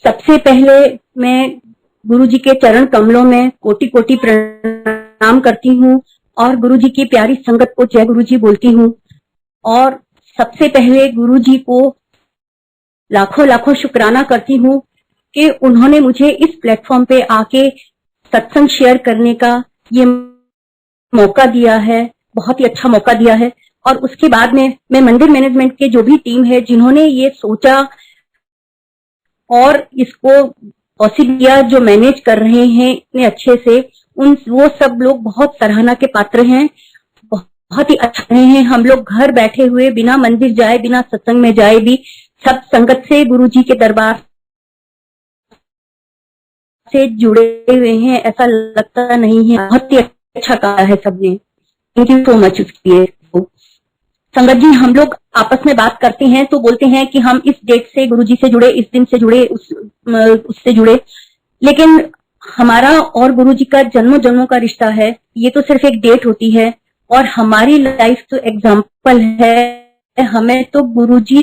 सबसे पहले मैं गुरु जी के चरण कमलों में कोटि कोटि प्रणाम करती हूँ और गुरु जी की प्यारी संगत को जय गुरु जी बोलती हूँ। और सबसे पहले गुरु जी को लाखों लाखों शुक्राना करती हूँ कि उन्होंने मुझे इस प्लेटफॉर्म पे आके सत्संग शेयर करने का ये मौका दिया है, बहुत ही अच्छा मौका दिया है। और उसके बाद में मैं मंदिर मैनेजमेंट के जो भी टीम है जिन्होंने ये सोचा और इसको पॉसिबल किया, जो मैनेज कर रहे हैं इतने अच्छे से, वो सब लोग बहुत सराहना के पात्र हैं, बहुत ही अच्छा रहे हैं। हम लोग घर बैठे हुए बिना मंदिर जाए, बिना सत्संग में जाए भी सब संगत से गुरु जी के दरबार से जुड़े हुए हैं, ऐसा लगता नहीं है। बहुत ही अच्छा कहा है सबने, थैंक यू सो मच उसके लिए। संगत जी, हम लोग आपस में बात करते हैं तो बोलते हैं कि हम इस डेट से गुरु जी से जुड़े, इस दिन से जुड़े, उससे जुड़े, लेकिन हमारा और गुरु जी का जन्मों जन्मों का रिश्ता है। ये तो सिर्फ एक डेट होती है और हमारी लाइफ तो एग्जाम्पल है। हमें तो गुरु जी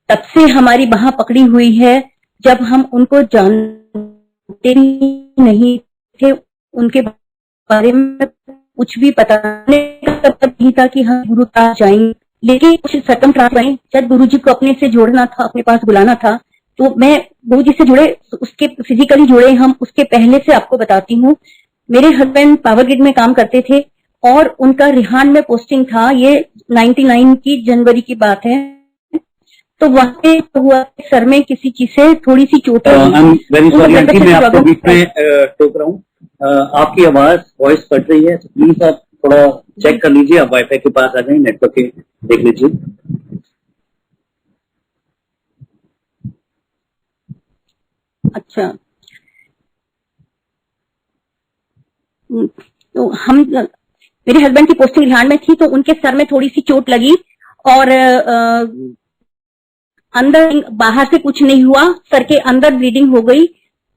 तब से हमारी बाह पकड़ी हुई है जब हम उनको जानते नहीं थे, उनके बारे में कुछ भी पता नहीं था कि हम गुरु पास जाएंगे। लेकिन कुछ सर्कमस्टांस बने, जब गुरु जी को अपने से जोड़ना था, अपने पास बुलाना था, तो मैं गुरु जी से जुड़े, उसके फिजिकली जुड़े हम, उसके पहले से आपको बताती हूँ। मेरे हस्बैंड पावर ग्रिड में काम करते थे और उनका रिहान में पोस्टिंग था। ये 99 की जनवरी की बात है। तो वहां पे हुआ सर में किसी चीज से थोड़ी सी चोट आई। मैं आपको बीच में टोक रहा हूँ। आपकी आवाज वॉइस कट रही है, तो प्लीज आप थोड़ा चेक कर लीजिए। आप वाईफाई के पास आ जाए, नेटवर्क के देख लीजिए। अच्छा, तो हम, मेरे हस्बैंड की पोस्टिंग रिहान में थी, तो उनके सर में थोड़ी सी चोट लगी और अंदर, बाहर से कुछ नहीं हुआ, सर के अंदर ब्लीडिंग हो गई,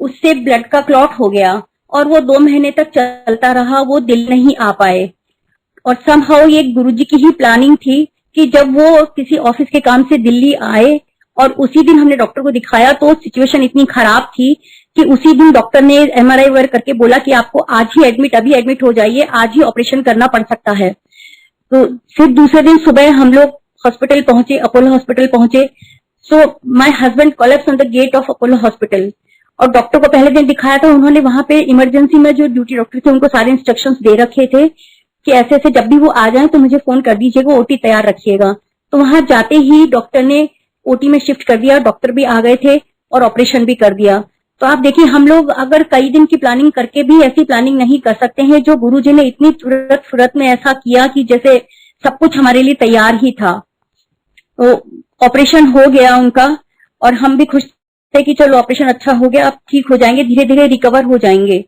उससे ब्लड का क्लॉट हो गया और वो 2 महीने तक चलता रहा। वो दिल नहीं आ पाए और समहाउ ये गुरुजी की ही प्लानिंग थी कि जब वो किसी ऑफिस के काम से दिल्ली आए और उसी दिन हमने डॉक्टर को दिखाया, तो सिचुएशन इतनी खराब थी कि उसी दिन डॉक्टर ने एमआरआई वर्क करके बोला कि आपको आज ही अभी एडमिट हो जाइए, आज ही ऑपरेशन करना पड़ सकता है। तो फिर दूसरे दिन सुबह हम लोग हॉस्पिटल पहुंचे, अपोलो हॉस्पिटल पहुंचे। So my husband collapse on the gate of Apollo hospital और डॉक्टर को पहले दिन दिखाया था। उन्होंने वहां पे इमरजेंसी में जो ड्यूटी डॉक्टर थे उनको सारे इंस्ट्रक्शंस दे रखे थे कि ऐसे ऐसे जब भी वो आ जाए तो मुझे फोन कर दीजिएगा, ओटी तैयार रखिएगा। तो वहां जाते ही डॉक्टर ने ओटी में शिफ्ट कर दिया, डॉक्टर भी आ गए थे और ऑपरेशन भी कर दिया। तो आप देखिए, हम लोग अगर कई दिन की प्लानिंग करके भी ऐसी प्लानिंग नहीं कर सकते हैं, जो गुरुजी ने इतनी तुरंत फुरत में ऐसा किया कि जैसे सब कुछ हमारे लिए तैयार ही था। तो ऑपरेशन हो गया उनका और हम भी खुश थे कि चलो ऑपरेशन अच्छा हो गया, अब ठीक हो जाएंगे, धीरे धीरे रिकवर हो जाएंगे।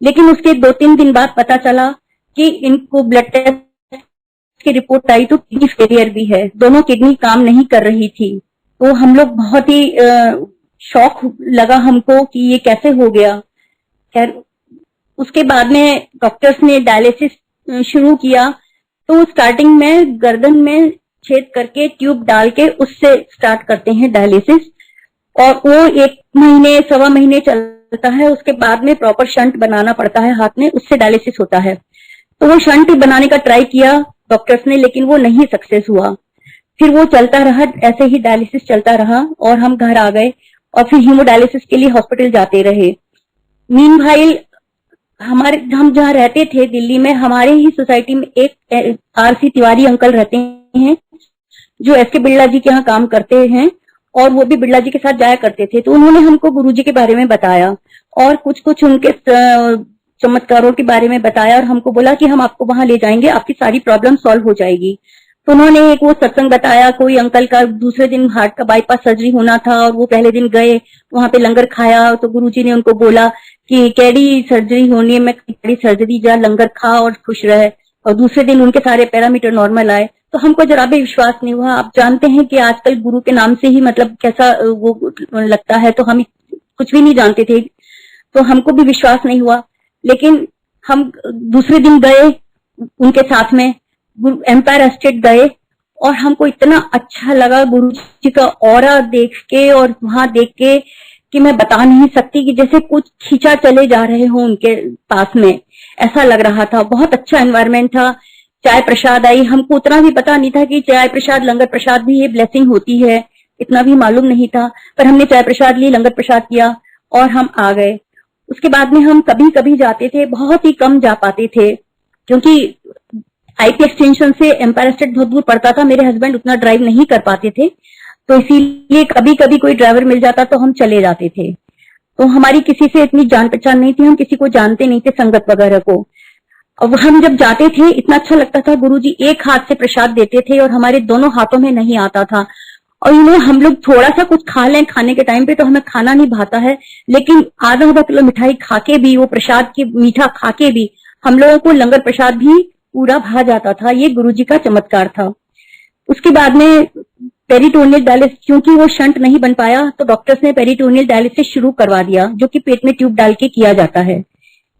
लेकिन उसके 2-3 दिन बाद पता चला कि इनको ब्लड टेस्ट की रिपोर्ट आई तो किडनी फेलियर भी है, दोनों किडनी काम नहीं कर रही थी। तो हम लोग बहुत ही शॉक लगा हमको कि ये कैसे हो गया। खैर, उसके बाद में डॉक्टर्स ने डायलिसिस शुरू किया। तो स्टार्टिंग में गर्दन में छेद करके ट्यूब डाल के उससे स्टार्ट करते हैं डायलिसिस, और वो 1 महीने 1.25 महीने चलता है। उसके बाद में प्रॉपर शंट बनाना पड़ता है हाथ में, उससे डायलिसिस होता है। तो वो शंट बनाने का ट्राई किया डॉक्टर्स ने, लेकिन वो नहीं सक्सेस हुआ। फिर वो चलता रहा, ऐसे ही डायलिसिस चलता रहा और हम घर आ गए और फिर हीमोडायलिसिस के लिए हॉस्पिटल जाते रहे। मीनवाइल हम जहाँ रहते थे दिल्ली में, हमारे ही सोसाइटी में एक आरसी तिवारी अंकल रहते हैं जो एसके बिरला जी के यहाँ काम करते हैं और वो भी बिरला जी के साथ जाया करते थे। तो उन्होंने हमको गुरुजी के बारे में बताया और कुछ कुछ उनके चमत्कारों के बारे में बताया और हमको बोला कि हम आपको वहां ले जाएंगे, आपकी सारी प्रॉब्लम सॉल्व हो जाएगी। तो उन्होंने एक वो सत्संग बताया, कोई अंकल का दूसरे दिन हार्ट का बाईपास सर्जरी होना था और वो पहले दिन गए, वहां पे लंगर खाया। तो गुरुजी ने उनको बोला कि कैडी सर्जरी होनी में, कैडी सर्जरी जा, लंगर खा और खुश रहे। और दूसरे दिन उनके सारे पैरामीटर नॉर्मल आए। तो हमको जरा भी विश्वास नहीं हुआ। आप जानते हैं कि आजकल गुरु के नाम से ही मतलब कैसा वो लगता है, तो हम कुछ भी नहीं जानते थे, तो हमको भी विश्वास नहीं हुआ। लेकिन हम दूसरे दिन गए उनके साथ में, एम्पायर एस्टेट गए और हमको इतना अच्छा लगा गुरु जी का ऑरा देख के और वहां देख के कि मैं बता नहीं सकती, कि जैसे कुछ खींचा चले जा रहे हो उनके पास में, ऐसा लग रहा था। बहुत अच्छा एनवायरनमेंट था। चाय प्रसाद आई, हमको उतना भी पता नहीं था कि चाय प्रसाद लंगर प्रसाद भी ये ब्लेसिंग होती है, इतना भी मालूम नहीं था। पर हमने चाय प्रसाद ली, लंगर प्रसाद किया और हम आ गए। उसके बाद में हम कभी कभी जाते थे, बहुत ही कम जा पाते थे, क्योंकि आईपी एक्सटेंशन से एम्पायर स्टेट बहुत दूर पड़ता था। मेरे हस्बैंड उतना ड्राइव नहीं कर पाते थे, तो इसीलिए कभी कभी कोई ड्राइवर मिल जाता तो हम चले जाते थे। तो हमारी किसी से इतनी जान पहचान नहीं थी, हम किसी को जानते नहीं थे, संगत वगैरह को। अब हम जब जाते थे इतना अच्छा लगता था, गुरुजी एक हाथ से प्रसाद देते थे और हमारे दोनों हाथों में नहीं आता था। और हम लोग थोड़ा सा कुछ खा लें खाने के टाइम पे तो हमें खाना नहीं भाता है, लेकिन आधा किलो मिठाई खा के भी, वो प्रसाद की मीठा खा के भी हम लोगों को लंगर प्रसाद भी पूरा भा जाता था। ये गुरुजी का चमत्कार था। उसके बाद में पेरिटोनियल डायलिसिस, क्योंकि वो शंट नहीं बन पाया तो डॉक्टर्स ने पेरिटोनियल डायलिसिस शुरू करवा दिया, जो कि पेट में ट्यूब डाल के किया जाता है।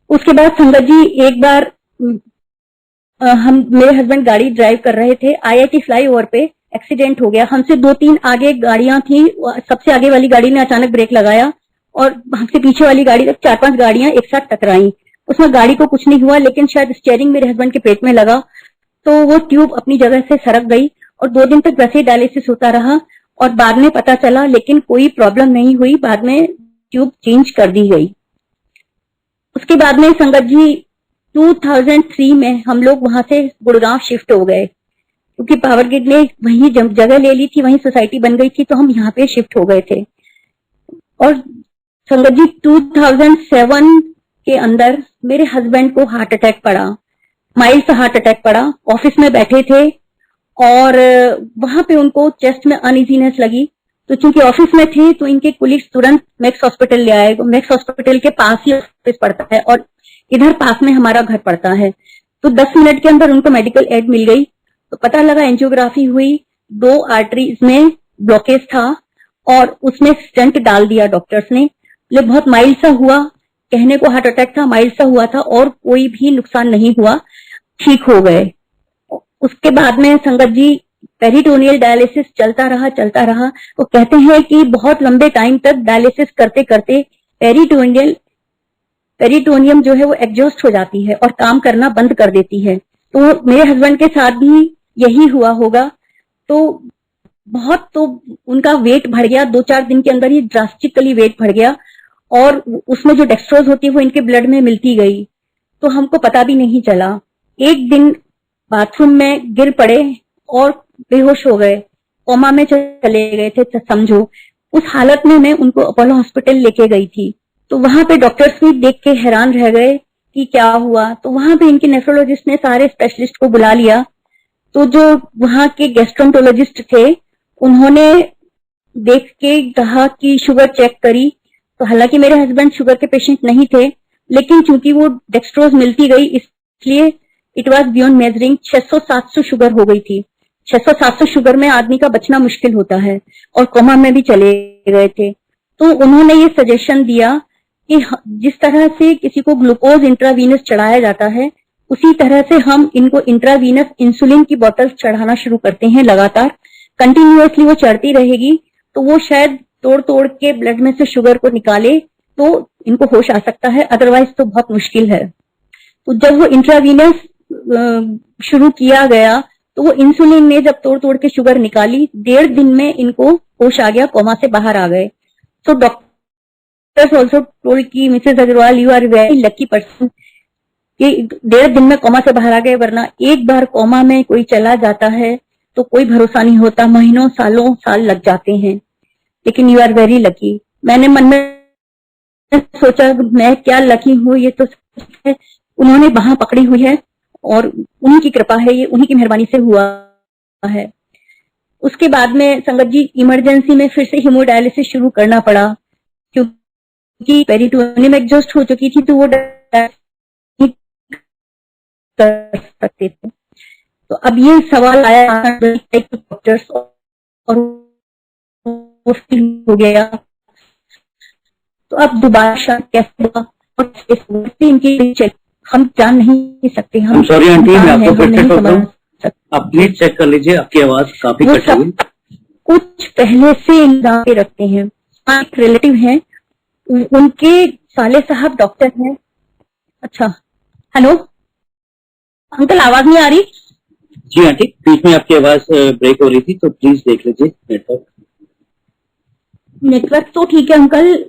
उसके बाद संगत जी एक बार मेरे हस्बैंड गाड़ी ड्राइव कर रहे थे, आईआईटी फ्लाईओवर पे एक्सीडेंट हो गया। हमसे 2-3 आगे गाड़ियां थी, सबसे आगे वाली गाड़ी ने अचानक ब्रेक लगाया और हमसे पीछे वाली गाड़ी तक 4-5 गाड़ियां एक साथ टकराई। उसमें गाड़ी को कुछ नहीं हुआ, लेकिन शायद स्टीयरिंग मेरे हस्बैंड के पेट में लगा तो वो ट्यूब अपनी जगह से सरक गई और 2 दिन तक वैसे ही डायलिसिस होता रहा। और बाद में पता चला, लेकिन कोई प्रॉब्लम नहीं हुई, बाद में ट्यूब चेंज कर दी गई। उसके बाद में संगत जी 2003 में हम लोग वहां से गुड़गांव शिफ्ट हो गए, क्योंकि पावर ग्रिड ने वहीं जगह ले ली थी, वहीं सोसाइटी बन गई थी, तो हम यहाँ पे शिफ्ट हो गए थे। और संगत जी 2007 के अंदर मेरे हस्बैंड को हार्ट अटैक पड़ा, माइल्ड सा हार्ट अटैक पड़ा। ऑफिस में बैठे थे और वहां पे उनको चेस्ट में अनइजीनेस लगी, तो चूंकि ऑफिस में थे तो इनके कुलीग्स तुरंत मैक्स हॉस्पिटल ले आए। मैक्स हॉस्पिटल के पास ही ऑफिस पड़ता है और इधर पास में हमारा घर पड़ता है। तो 10 मिनट के अंदर उनको मेडिकल एड मिल गई। तो पता लगा, एंजियोग्राफी हुई, 2 आर्टरीज में ब्लॉकेज था और उसमें स्टेंट डाल दिया डॉक्टर्स ने। ले बहुत माइल्ड सा हुआ, कहने को हार्ट अटैक था, माइल्ड सा हुआ था और कोई भी नुकसान नहीं हुआ, ठीक हो गए। उसके बाद में संगत जी पेरिटोनियल डायलिसिस चलता रहा। वो कहते हैं कि बहुत लंबे टाइम तक डायलिसिस करते करते पेरिटोनियम जो है वो एग्जॉस्ट हो जाती है और काम करना बंद कर देती है। तो मेरे हस्बैंड के साथ भी यही हुआ होगा। तो उनका वेट बढ़ गया, 2-4 दिन के अंदर ही ड्रास्टिकली वेट बढ़ गया और उसमें जो डेक्सट्रोज होती है वो इनके ब्लड में मिलती गई, तो हमको पता भी नहीं चला। एक दिन बाथरूम में गिर पड़े और बेहोश हो गए, कोमा में चले गए थे समझो। उस हालत में मैं उनको अपोलो हॉस्पिटल लेके गई थी, तो वहां पे डॉक्टर्स भी देख के हैरान रह गए कि क्या हुआ। तो वहां पे इनके नेफ्रोलॉजिस्ट ने सारे स्पेशलिस्ट को बुला लिया। तो जो वहां के गैस्ट्रोन्टोलॉजिस्ट थे उन्होंने देख के कहा कि शुगर चेक करी, तो हालांकि मेरे हस्बैंड शुगर के पेशेंट नहीं थे, लेकिन चूंकि वो डेक्सट्रोज मिलती गई इसलिए it was beyond measuring, 600-700 sugar हो गई थी। 600-700 शुगर में आदमी का बचना मुश्किल होता है और कोमा में भी चले गए थे। तो उन्होंने ये सजेशन दिया कि जिस तरह से किसी को ग्लूकोज इंट्रावीनस चढ़ाया जाता है, उसी तरह से हम इनको इंट्रावीनस इंसुलिन की बोतल चढ़ाना शुरू करते हैं। लगातार कंटिन्यूअसली वो चढ़ती रहेगी तो वो शायद तोड़ के ब्लड में से शुगर को निकाले तो इनको होश आ सकता है, अदरवाइज तो बहुत मुश्किल है। तो जब वो इंट्रावीनस शुरू किया गया तो वो इंसुलिन ने जब तोड़ के शुगर निकाली, 1.5 दिन में इनको होश आ गया, कोमा से बाहर आ गए। So doctors also told कि Mrs Agarwal you are very lucky person कि 1.5 दिन में कोमा से बाहर आ गए, वरना एक बार कोमा में कोई चला जाता है तो कोई भरोसा नहीं होता, महीनों सालों साल लग जाते हैं। लेकिन यू आर वेरी लकी। मैंने मन में सोचा मैं क्या लकी हूँ, ये तो है उन्होंने बाह पकड़ी हुई है और उन्हीं की कृपा है, ये उन्हीं की मेहरबानी से हुआ है। उसके बाद में संगत जी इमरजेंसी में फिर से हीमोडायलिसिस शुरू करना पड़ा, क्योंकि पेरिटोनियम एग्जॉस्ट हो चुकी थी तो वो कर सकते थे। तो अब ये सवाल आया डॉक्टर्स और वो हो गया, तो अब दोबारा कैसे हुआ और इनकी हम जान नहीं सकते। हम सॉरी आंटी, मैं आपको फिर से बोल रहा हूँ, आप प्लीज चेक कर लीजिए, आपकी आवाज काफी कट हुई। कुछ पहले से इंतजाम पे रखते हैं। एक रिलेटिव है उनके साले साहब डॉक्टर हैं। अच्छा, हेलो अंकल, आवाज नहीं आ रही? जी आंटी, बीच में आपकी आवाज ब्रेक हो रही थी, तो प्लीज देख लीजिए नेटवर्क। नेटवर्क तो ठीक है अंकल,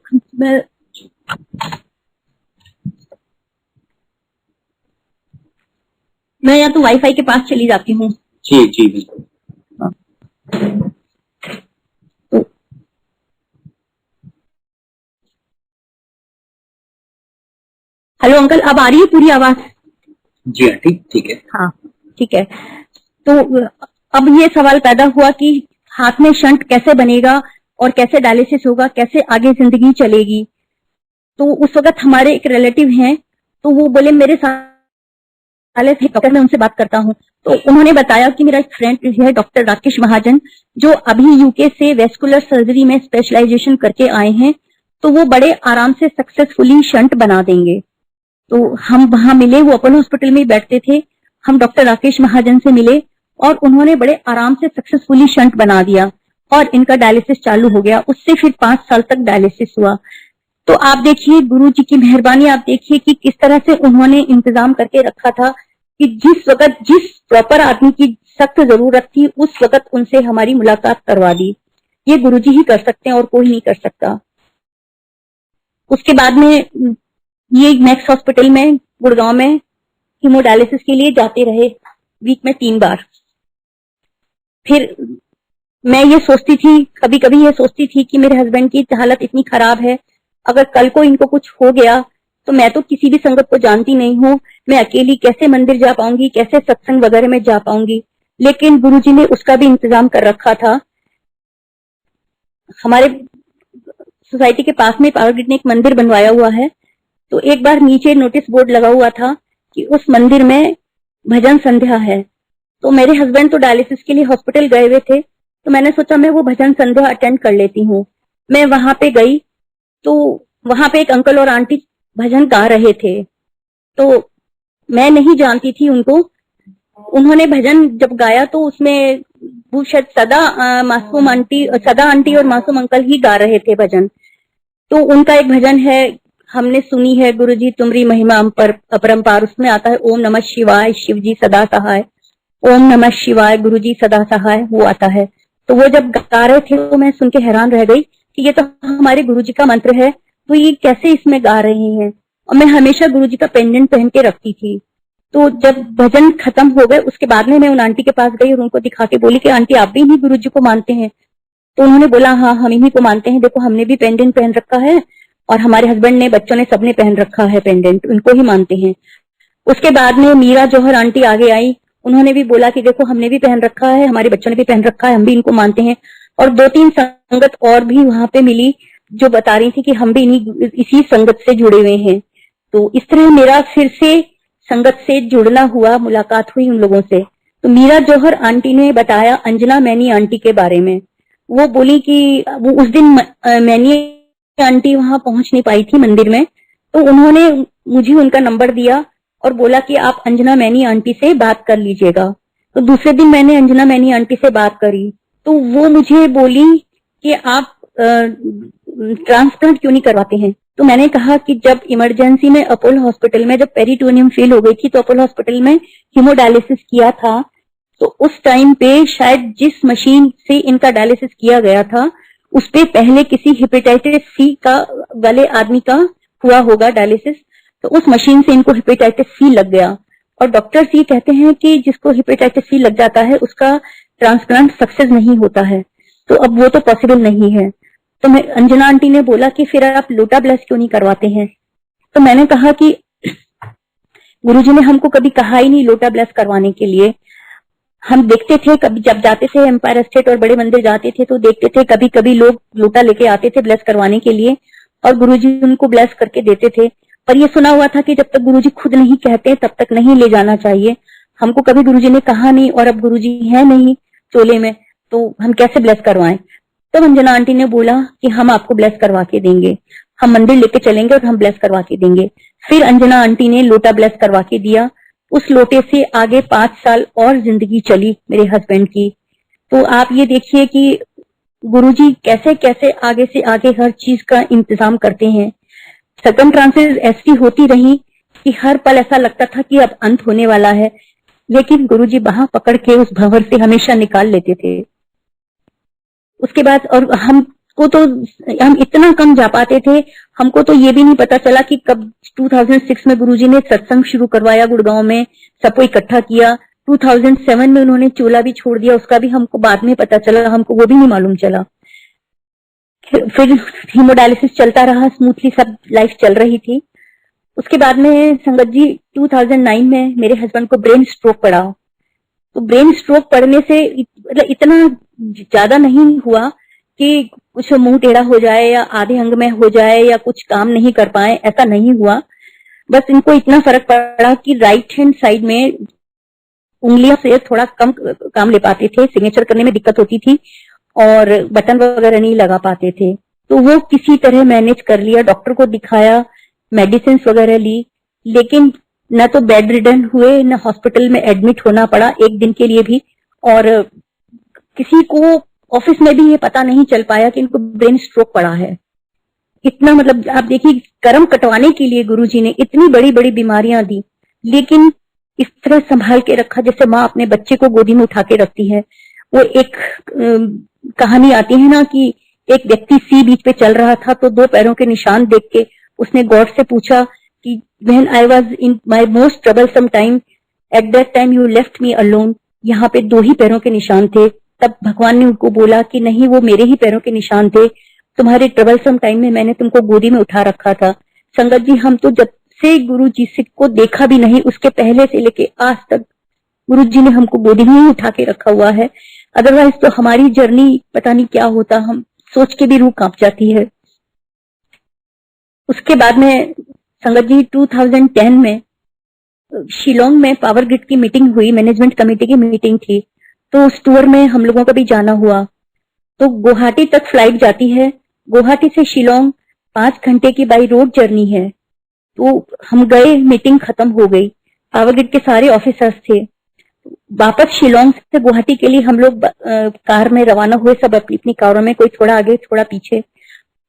मैं या तो वाईफाई के पास चली जाती हूँ। जी जी बिल्कुल। हेलो अंकल, अब आ रही है पूरी आवाज? जी आंटी ठीक है। हाँ ठीक है। तो अब ये सवाल पैदा हुआ कि हाथ में शंट कैसे बनेगा और कैसे डायलिसिस होगा, कैसे आगे जिंदगी चलेगी। तो उस वक्त हमारे एक रिलेटिव हैं, तो वो बोले मेरे साले थे डॉक्टर, मैं उनसे बात करता हूँ। तो उन्होंने बताया कि मेरा एक फ्रेंड है डॉक्टर राकेश महाजन, जो अभी यूके से वेस्कुलर सर्जरी में स्पेशलाइजेशन करके आए हैं, तो वो बड़े आराम से सक्सेसफुली शंट बना देंगे। तो हम वहां मिले, वो अपोलो हॉस्पिटल में ही बैठते थे। हम डॉक्टर राकेश महाजन से मिले और उन्होंने बड़े आराम से सक्सेसफुली शंट बना दिया और इनका डायलिसिस चालू हो गया। उससे फिर 5 साल तक डायलिसिस हुआ। तो आप देखिए गुरु जी की मेहरबानी, आप देखिए कि किस तरह से उन्होंने इंतजाम करके रखा था कि जिस वक्त जिस प्रॉपर आदमी की सख्त जरूरत थी, उस वक्त उनसे हमारी मुलाकात करवा दी। ये गुरु जी ही कर सकते हैं और कोई नहीं कर सकता। उसके बाद में ये मैक्स हॉस्पिटल में गुड़गांव में हीमोडायलिसिस के लिए जाते रहे, वीक में 3 बार। फिर मैं ये सोचती थी, कभी कभी ये सोचती थी कि मेरे हस्बैंड की हालत इतनी खराब है, अगर कल को इनको कुछ हो गया तो मैं तो किसी भी संगत को जानती नहीं हूँ, मैं अकेली कैसे मंदिर जा पाऊंगी, कैसे सत्संग वगैरह में जा पाऊंगी। लेकिन गुरुजी ने उसका भी इंतजाम कर रखा था। हमारे सोसाइटी के पास में पावर ग्रिड ने एक मंदिर बनवाया हुआ है, तो एक बार नीचे नोटिस बोर्ड लगा हुआ था कि उस मंदिर में भजन संध्या है। तो मेरे हस्बैंड तो डायलिसिस के लिए हॉस्पिटल गए हुए थे, तो मैंने सोचा मैं वो भजन संध्या अटेंड कर लेती हूँ। मैं वहां पे गई तो वहां पे एक अंकल और आंटी भजन गा रहे थे, तो मैं नहीं जानती थी उनको। उन्होंने भजन जब गाया तो उसमें वो शायद सदा आंटी और मासूम अंकल ही गा रहे थे भजन। तो उनका एक भजन है, हमने सुनी है गुरुजी तुमरी महिमा अपरंपार, उसमें आता है ओम नमः शिवाय शिव जी सदा सहाय, ओम नमः शिवाय गुरुजी सदा सहाय, वो आता है। तो वो जब गा रहे थे तो मैं सुन के हैरान रह गई कि ये तो हमारे गुरुजी का मंत्र है, तो ये कैसे इसमें गा रहे हैं। और मैं हमेशा गुरुजी का पेंडेंट पहन के रखती थी। तो जब भजन खत्म हो गए उसके बाद में मैं उन आंटी के पास गई और उनको दिखा के बोली कि आंटी आप भी इन्हीं गुरुजी को मानते हैं? तो उन्होंने बोला हाँ हम इन्हीं को मानते हैं, देखो हमने भी पेंडेंट पहन रखा है और हमारे हस्बैंड ने, बच्चों ने, सबने पहन रखा है पेंडेंट, उनको ही मानते हैं। उसके बाद में मीरा जौहर आंटी आगे आई, उन्होंने भी बोला कि देखो हमने भी पहन रखा है, हमारे बच्चों ने भी पहन रखा है, हम भी इनको मानते हैं। और 2-3 संगत और भी वहां पे मिली जो बता रही थी कि हम भी इसी संगत से जुड़े हुए हैं। तो इस तरह मेरा फिर से संगत से जुड़ना हुआ, मुलाकात हुई उन लोगों से। तो मीरा जौहर आंटी ने बताया अंजना मैनी आंटी के बारे में। वो बोली कि वो उस दिन मैनी आंटी वहां पहुंच नहीं पाई थी मंदिर में, तो उन्होंने मुझे उनका नंबर दिया और बोला कि आप अंजना मैनी आंटी से बात कर लीजिएगा। तो दूसरे दिन मैंने अंजना मैनी आंटी से बात करी, तो वो मुझे बोली कि आप ट्रांसप्लांट क्यों नहीं करवाते हैं। तो मैंने कहा कि जब इमरजेंसी में अपोलो हॉस्पिटल में जब पेरिटोनियम फेल हो गई थी, तो अपोलो हॉस्पिटल में हीमोडायलिसिस किया था, तो उस टाइम पे शायद जिस मशीन से इनका डायलिसिस किया गया था उस पे पहले किसी हेपेटाइटिस सी का वाले आदमी का हुआ होगा डायलिसिस, तो उस मशीन से इनको हेपेटाइटिस सी लग गया। और डॉक्टर्स ये कहते हैं कि जिसको हेपेटाइटिस सी लग जाता है उसका ट्रांसप्लांट सक्सेस नहीं होता है, तो अब वो तो पॉसिबल नहीं है। तो मैं अंजना आंटी ने बोला कि फिर आप लोटा ब्लेस क्यों नहीं करवाते हैं। तो मैंने कहा कि गुरुजी ने हमको कभी कहा ही नहीं लोटा ब्लेस करवाने के लिए। हम देखते थे कभी जब जाते थे एम्पायर एस्टेट और बड़े मंदिर जाते थे तो देखते थे कभी कभी लोग लोटा लेके आते थे ब्लेस करवाने के लिए और गुरुजी उनको ब्लेस करके देते थे। पर ये सुना हुआ था कि जब तक गुरुजी खुद नहीं कहते तब तक नहीं ले जाना चाहिए। हमको कभी गुरुजी ने कहा नहीं और अब गुरुजी है नहीं चोले में, तो हम कैसे ब्लेस करवाएं। तब अंजना आंटी ने बोला कि हम आपको ब्लेस करवा के देंगे, हम मंदिर लेके चलेंगे और हम ब्लेस करवा के देंगे। फिर अंजना आंटी ने लोटा ब्लेस करवा के दिया। उस लोटे से आगे 5 साल और जिंदगी चली मेरे हस्बैंड की। तो आप ये देखिए कि गुरुजी कैसे कैसे आगे से आगे हर चीज का इंतजाम करते हैं। सर्कमस्टांसेस ऐसी होती रही कि हर पल ऐसा लगता था कि अब अंत होने वाला है, लेकिन गुरुजी बाह पकड़ के उस भंवर से हमेशा निकाल लेते थे। उसके बाद और हमको तो हम इतना कम जा पाते थे, हमको तो ये भी नहीं पता चला कि कब 2006 में गुरुजी ने सत्संग शुरू करवाया गुड़गांव में, सबको इकट्ठा किया। 2007 में उन्होंने चोला भी छोड़ दिया, उसका भी हमको बाद में पता चला, हमको वो भी नहीं मालूम चला। फिर हीमोडायलिसिस चलता रहा, स्मूथली सब लाइफ चल रही थी। उसके बाद में संगत जी 2009 में मेरे हस्बैंड को ब्रेन स्ट्रोक पड़ा। तो ब्रेन स्ट्रोक पड़ने से मतलब इतना ज्यादा नहीं हुआ कि कुछ मुंह टेढ़ा हो जाए या आधे अंग में हो जाए या कुछ काम नहीं कर पाए, ऐसा नहीं हुआ। बस इनको इतना फर्क पड़ा कि राइट हैंड साइड में उंगलियों से थोड़ा कम काम ले पाते थे, सिग्नेचर करने में दिक्कत होती थी और बटन वगैरह नहीं लगा पाते थे। तो वो किसी तरह मैनेज कर लिया, डॉक्टर को दिखाया, मेडिसिन वगैरह ली, लेकिन न तो बेड रिडन हुए न हॉस्पिटल में एडमिट होना पड़ा एक दिन के लिए भी। और किसी को ऑफिस में भी ये पता नहीं चल पाया कि इनको ब्रेन स्ट्रोक पड़ा है। इतना मतलब आप देखिए, कर्म कटवाने के लिए गुरुजी ने इतनी बड़ी बड़ी बीमारियां दी, लेकिन इस तरह संभाल के रखा जैसे माँ अपने बच्चे को गोदी में उठा के रखती है। वो एक कहानी आती है ना कि एक व्यक्ति सी बीच पे चल रहा था, तो 2 पैरों के निशान देख के उसने गॉड से पूछा कि when I was in my most troublesome time at that time you left me alone. यहाँ पे 2 ही पैरों के निशान थे। तब भगवान ने उनको बोला कि नहीं, वो मेरे ही पैरों के निशान थे, तुम्हारे ट्रबलसम टाइम में मैंने तुमको गोदी में उठा रखा था। संगत जी, हम तो जब से गुरु जी से को देखा भी नहीं, उसके पहले से लेके आज तक गुरु जी ने हमको गोदी में ही उठा के रखा हुआ है। अदरवाइज तो हमारी जर्नी पता नहीं क्या होता, हम सोच के भी रूह कांप जाती है। उसके बाद में संगत जी 2010 में शिलोंग में पावर ग्रिड की मीटिंग हुई, मैनेजमेंट कमेटी की मीटिंग थी, तो उस टूर में हम लोगों का भी जाना हुआ। तो गुवाहाटी तक फ्लाइट जाती है, गुवाहाटी से शिलोंग 5 घंटे की बाई रोड जर्नी है। तो हम गए, मीटिंग खत्म हो गई, पावर ग्रिड के सारे ऑफिसर्स थे। वापस शिलोंग से गुवाहाटी के लिए हम लोग कार में रवाना हुए, सब अपनी अपनी कारों में, कोई थोड़ा आगे थोड़ा पीछे।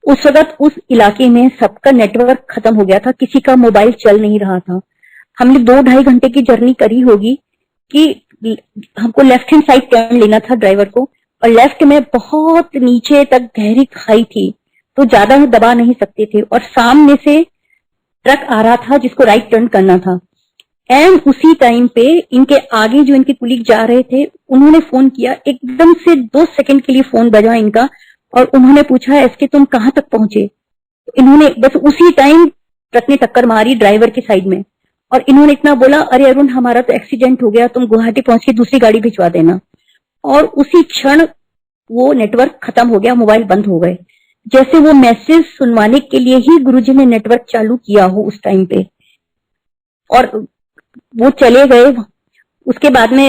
उस वक्त उस इलाके में सबका नेटवर्क खत्म हो गया था, किसी का मोबाइल चल नहीं रहा था। हमने 2-2.5 घंटे की जर्नी करी होगी कि हमको लेफ्ट हैंड साइड टर्न लेना था ड्राइवर को, और लेफ्ट में बहुत नीचे तक गहरी खाई थी, तो ज्यादा दबा नहीं सकते थे, और सामने से ट्रक आ रहा था जिसको राइट टर्न करना था। एंड उसी टाइम पे इनके आगे जो इनके कुलीग जा रहे थे, उन्होंने फोन किया, एकदम से 2 सेकंड के लिए फोन बजा इनका, और उन्होंने पूछा एसके तुम कहां तक पहुंचे। तो इन्होंने बस उसी टाइम ट्रक ने टक्कर मारी ड्राइवर के साइड में, और इन्होंने इतना बोला, अरे अरुण हमारा तो एक्सीडेंट हो गया, तुम गुवाहाटी पहुंच के दूसरी गाड़ी भिजवा देना। और उसी क्षण वो नेटवर्क खत्म हो गया, मोबाइल बंद हो गए, जैसे वो मैसेज सुनवाने के लिए ही गुरुजी ने नेटवर्क चालू किया हो उस टाइम पे, और वो चले गए। उसके बाद में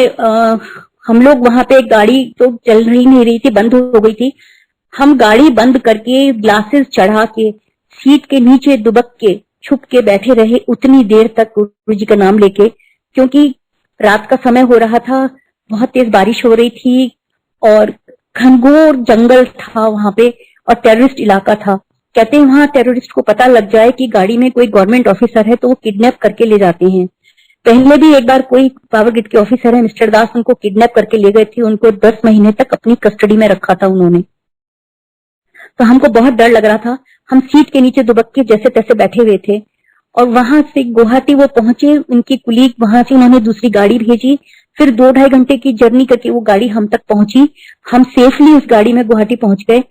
हम लोग वहां पे गाड़ी तो चल नहीं रही थी, बंद हो गई थी। हम गाड़ी बंद करके ग्लासेस चढ़ा के सीट के नीचे दुबक के छुप के बैठे रहे उतनी देर तक गुरुजी का नाम लेके, क्योंकि रात का समय हो रहा था, बहुत तेज बारिश हो रही थी और घनघोर जंगल था वहां पे, और टेररिस्ट इलाका था। कहते हैं वहां टेररिस्ट को पता लग जाए कि गाड़ी में कोई गवर्नमेंट ऑफिसर है तो वो किडनैप करके ले जाते हैं। पहले भी एक बार कोई पावर ग्रिड के ऑफिसर है मिस्टर दास, उनको किडनैप करके ले गए थे, उनको 10 महीने तक अपनी कस्टडी में रखा था उन्होंने। तो हमको बहुत डर लग रहा था, हम सीट के नीचे दुबक के जैसे तैसे बैठे हुए थे। और वहां से गुवाहाटी वो पहुंचे, उनकी कुलीग वहां से उन्होंने दूसरी गाड़ी भेजी, फिर 2-2.5 घंटे की जर्नी करके वो गाड़ी हम तक पहुंची। हम सेफली उस गाड़ी में गुवाहाटी पहुंच गए,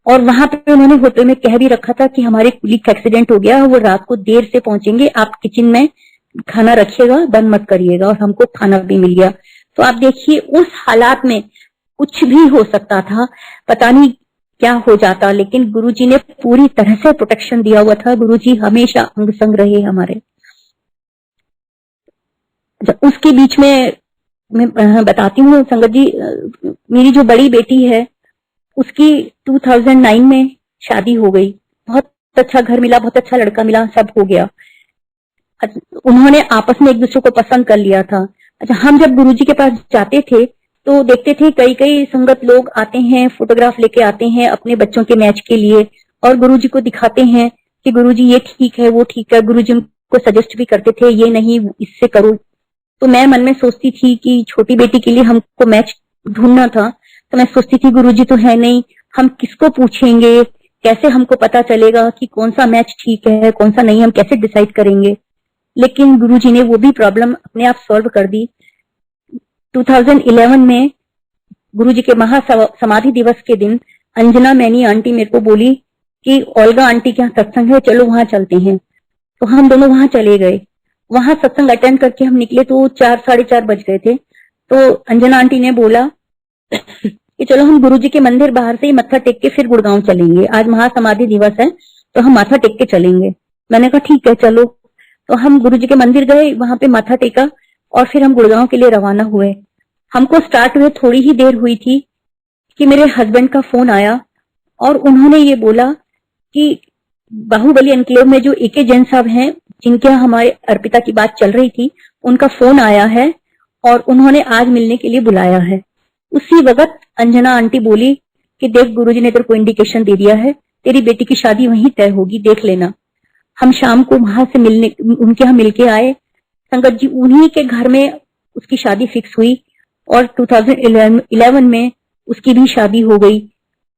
और वहां पे उन्होंने होटल में कह भी रखा था कि हमारे कुलीग का एक्सीडेंट हो गया, वो रात को देर से पहुंचेंगे, आप किचन में खाना रखिएगा, बंद मत करिएगा। और हमको खाना भी मिल गया। तो आप देखिए उस हालात में कुछ भी हो सकता था, पता नहीं क्या हो जाता, लेकिन गुरुजी ने पूरी तरह से प्रोटेक्शन दिया हुआ था। गुरुजी हमेशा अंग संग रहे हमारे। उसके बीच में मैं बताती हूँ संगत जी, मेरी जो बड़ी बेटी है उसकी 2009 में शादी हो गई, बहुत अच्छा घर मिला, बहुत अच्छा लड़का मिला, सब हो गया। उन्होंने आपस में एक दूसरे को पसंद कर लिया था। अच्छा, हम जब गुरुजी के पास जाते थे तो देखते थे कई कई संगत लोग आते हैं, फोटोग्राफ लेके आते हैं अपने बच्चों के मैच के लिए और गुरुजी को दिखाते हैं कि गुरुजी ये ठीक है, वो ठीक है। गुरुजी उनको सजेस्ट भी करते थे, ये नहीं इससे करो। तो मैं मन में सोचती थी कि छोटी बेटी के लिए हमको मैच ढूंढना था, तो मैं सोचती थी गुरुजी तो है नहीं, हम किसको पूछेंगे, कैसे हमको पता चलेगा कि कौन सा मैच ठीक है कौन सा नहीं, हम कैसे डिसाइड करेंगे। लेकिन गुरुजी ने वो भी प्रॉब्लम अपने आप सॉल्व कर दी। 2011 में गुरुजी के महासमाधि दिवस के दिन अंजना मैनी आंटी मेरे को बोली कि ओल्गा आंटी के यहाँ सत्संग है, चलो वहां चलते हैं। तो हम दोनों वहां चले गए। वहां सत्संग अटेंड करके हम निकले तो 4 साढ़े 4 बज गए थे। तो अंजना आंटी ने बोला कि चलो हम गुरुजी के मंदिर बाहर से ही मत्था टेक के फिर गुड़गांव चलेंगे, आज महासमाधि दिवस है तो हम माथा टेक के चलेंगे। मैंने कहा ठीक है चलो। तो हम गुरुजी के मंदिर गए, वहां पे माथा टेका और फिर हम गुड़गांव के लिए रवाना हुए। हमको स्टार्ट हुए थोड़ी ही देर हुई थी कि मेरे हस्बैंड का फोन आया और उन्होंने ये बोला कि बाहुबली एनक्लेव में जो एके जैन साहब हैं, जिनके यहाँ हमारे अर्पिता की बात चल रही थी, उनका फोन आया है और उन्होंने आज मिलने के लिए बुलाया है। उसी वक्त अंजना आंटी बोली कि देख गुरुजी ने तेरे को इंडिकेशन दे दिया है, तेरी बेटी की शादी वहीं तय होगी, देख लेना। हम शाम को वहां से मिलने उनके यहाँ मिलके आए। संगत जी उन्हीं के घर में उसकी शादी फिक्स हुई और 2011 में उसकी भी शादी हो गई।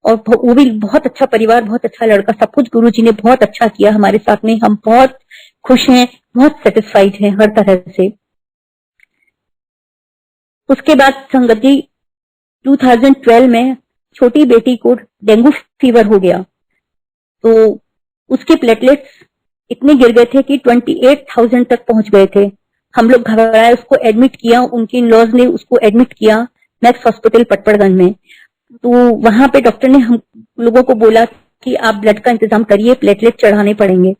और वो भी बहुत अच्छा परिवार, बहुत अच्छा लड़का, सब कुछ गुरुजी ने बहुत अच्छा किया हमारे साथ में। हम बहुत खुश हैं, बहुत सेटिस्फाइड हैं हर तरह से। उसके बाद संगत जी 2012 में छोटी बेटी को डेंगू फीवर हो गया। तो उसके प्लेटलेट्स इतने गिर गए थे कि 28,000 तक पहुंच गए थे। हम लोग घबराए, उसको एडमिट किया, उनके इन-लॉज ने उसको एडमिट किया मैक्स हॉस्पिटल पटपड़गंज में। तो वहां पे डॉक्टर ने हम लोगों को बोला कि आप ब्लड का इंतजाम करिए, प्लेटलेट चढ़ाने पड़ेंगे।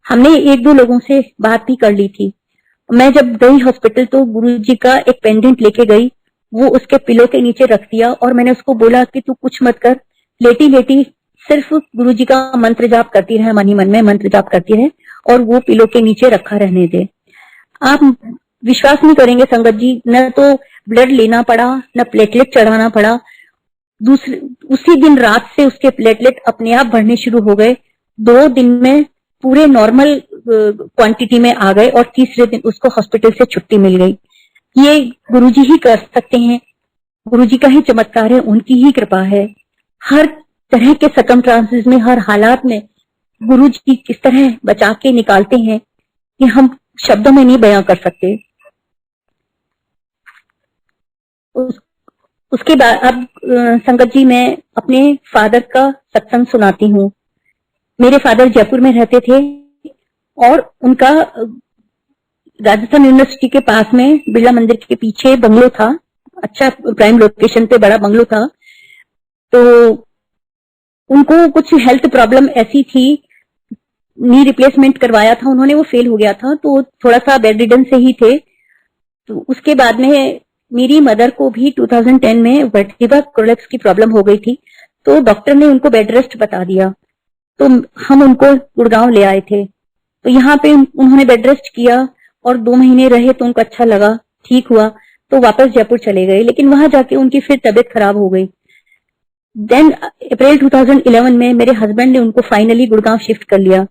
हमने 1-2 लोगों से बात भी कर ली थी। मैं जब गई हॉस्पिटल तो गुरुजी का एक पेंडेंट लेके गई, वो उसके पिलो के नीचे रख दिया और मैंने उसको बोला कि तू कुछ मत कर, लेटी लेटी सिर्फ गुरुजी का मंत्र जाप करती रहे, मन ही मन में मंत्र जाप करती रहे और वो पिलो के नीचे रखा रहने दे। आप विश्वास नहीं करेंगे संगत जी, न तो ब्लड लेना पड़ा न प्लेटलेट चढ़ाना पड़ा। उसी दिन रात से उसके प्लेटलेट अपने आप बढ़ने शुरू हो गए। 2 दिन में पूरे नॉर्मल क्वांटिटी में आ गए और तीसरे दिन उसको हॉस्पिटल से छुट्टी मिल गई। ये गुरुजी ही कर सकते हैं, गुरुजी का ही चमत्कार है, उनकी ही कृपा है। हर तरह के सर्कमस्टांसेस में, हर हालात में गुरुजी किस तरह बचा के निकालते हैं कि हम शब्दों में नहीं बयां कर सकते। उसके बाद अब संगत जी मैं अपने फादर का सत्संग सुनाती हूँ। मेरे फादर जयपुर में रहते थे और उनका राजस्थान यूनिवर्सिटी के पास में बिरला मंदिर के पीछे बंगलो था, अच्छा प्राइम लोकेशन पे बड़ा बंगलो था। तो उनको कुछ हेल्थ प्रॉब्लम ऐसी थी, नी रिप्लेसमेंट करवाया था उन्होंने, वो फेल हो गया था, तो थोड़ा सा बेड रिडन से ही थे। तो उसके बाद में मेरी मदर को भी 2010 में वर्टिब्रा प्रोलेप्स की प्रॉब्लम हो गई थी, तो डॉक्टर ने उनको बेड रेस्ट बता दिया। तो हम उनको गुड़गांव ले आए थे। तो यहाँ पे उन्होंने बेड रेस्ट किया और 2 महीने रहे तो उनको अच्छा लगा, ठीक हुआ, तो वापस जयपुर चले गए। लेकिन वहां जाके उनकी फिर तबीयत खराब हो गई। देन अप्रैल 2011 में मेरे हस्बैंड ने उनको फाइनली गुड़गांव शिफ्ट कर लिया।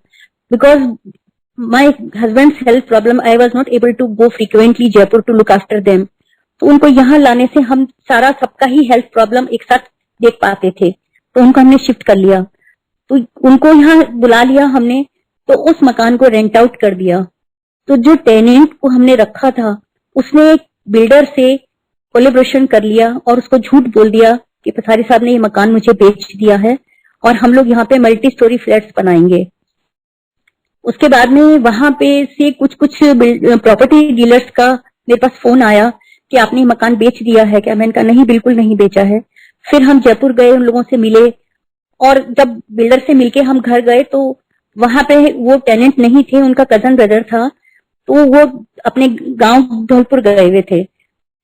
Because my husband's health problem, I was not able to go frequently Jaipur to look after them. तो उनको यहाँ लाने से हम सारा सबका ही हेल्थ प्रॉब्लम एक साथ देख पाते थे, तो उनको हमने शिफ्ट कर लिया। तो उनको यहाँ बुला लिया हमने, तो उस मकान को रेंट आउट कर दिया। तो जो टेनेंट को हमने रखा था उसने एक बिल्डर से कोलेब्रेशन कर लिया और उसको झूठ बोल दिया कि पथारी साहब ने ये मकान मुझे बेच दिया है और हम लोग यहाँ पे मल्टी स्टोरी फ्लैट्स बनाएंगे। उसके बाद में वहां पे से कुछ प्रॉपर्टी डीलर्स का मेरे पास फोन आया कि आपने मकान बेच दिया है क्या? मैंने कहा नहीं, बिल्कुल नहीं बेचा है। फिर हम जयपुर गए, उन लोगों से मिले और जब बिल्डर से मिलके हम घर गए तो वहां पे वो टेनेंट नहीं थे, उनका कजन ब्रदर था, तो वो अपने गांव धौलपुर गए हुए थे।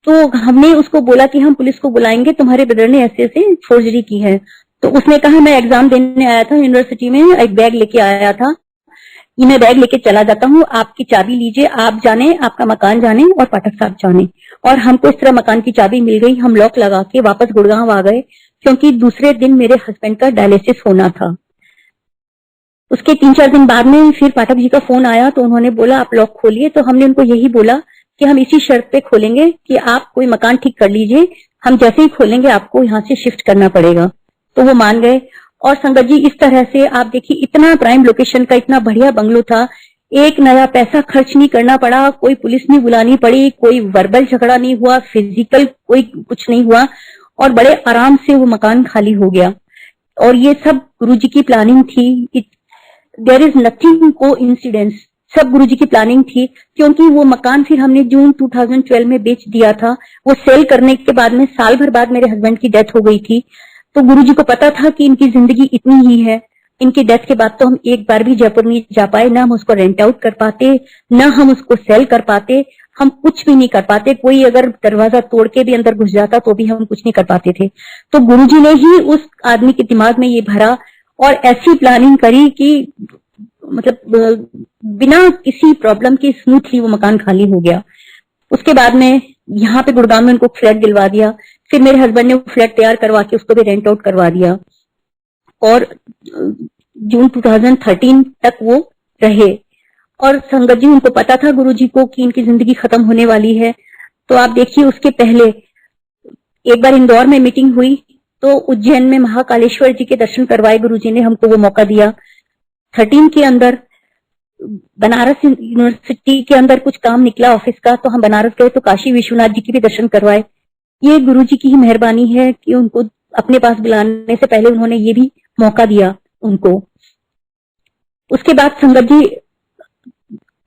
तो हमने उसको बोला कि हम पुलिस को बुलाएंगे, तुम्हारे ब्रदर ने ऐसे ऐसे फोर्जरी की है। तो उसने कहा मैं एग्जाम देने आया था यूनिवर्सिटी में, एक बैग लेके आया था, ये मैं बैग लेके चला जाता हूँ, आपकी चाबी लीजिए, आप जाने, आपका मकान जाने और पाठक साहब जाने। और हमको इस तरह मकान की चाबी मिल गई। हम लॉक लगा के वापस गुड़गांव आ गए, क्योंकि दूसरे दिन मेरे हस्बैंड का डायलिसिस होना था। उसके 3-4 दिन बाद में फिर पाठक जी का फोन आया, तो उन्होंने बोला आप लॉक खोलिए। तो हमने उनको यही बोला कि हम इसी शर्त पे खोलेंगे कि आप कोई मकान ठीक कर लीजिए, हम जैसे ही खोलेंगे आपको यहाँ से शिफ्ट करना पड़ेगा। तो वो मान गए। और संगत जी, इस तरह से आप देखिए, इतना प्राइम लोकेशन का इतना बढ़िया बंगलो था, एक नया पैसा खर्च नहीं करना पड़ा, कोई पुलिस नहीं बुलानी पड़ी, कोई वर्बल झगड़ा नहीं हुआ, फिजिकल कोई कुछ नहीं हुआ, और बड़े आराम से वो मकान खाली हो गया। और ये सब गुरुजी की प्लानिंग थी। देयर इज नथिंग को इंसिडेंस, सब गुरुजी की प्लानिंग थी। क्योंकि वो मकान फिर हमने जून 2012 में बेच दिया था। वो सेल करने के बाद में साल भर बाद मेरे हस्बैंड की डेथ हो गई थी। तो गुरुजी को पता था कि इनकी जिंदगी इतनी ही है। इनकी डेथ के बाद तो हम एक बार भी जयपुर नहीं जा पाए, ना हम उसको रेंट आउट कर पाते, ना हम उसको सेल कर पाते, हम कुछ भी नहीं कर पाते। कोई अगर दरवाजा तोड़ के भी अंदर घुस जाता तो भी हम कुछ नहीं कर पाते थे। तो गुरुजी ने ही उस आदमी के दिमाग में ये भरा और ऐसी प्लानिंग करी कि मतलब बिना किसी प्रॉब्लम के स्मूथली वो मकान खाली हो गया। उसके बाद में यहाँ पे गुड़गांव में उनको फ्लैट दिलवा दिया। फिर मेरे हस्बैंड ने वो फ्लैट तैयार करवा के उसको भी रेंट आउट करवा दिया, और जून 2013 तक वो रहे। और संगत जी, उनको पता था गुरुजी को कि इनकी जिंदगी खत्म होने वाली है। तो आप देखिए, उसके पहले एक बार इंदौर में मीटिंग हुई, तो उज्जैन में महाकालेश्वर जी के दर्शन करवाए गुरुजी ने, हमको वो मौका दिया। 13 के अंदर बनारस यूनिवर्सिटी के अंदर कुछ काम निकला ऑफिस का, तो हम बनारस गए, तो काशी विश्वनाथ जी के भी दर्शन करवाए। ये गुरुजी की ही मेहरबानी है कि उनको अपने पास बुलाने से पहले उन्होंने ये भी मौका दिया उनको। उसके बाद संगत जी,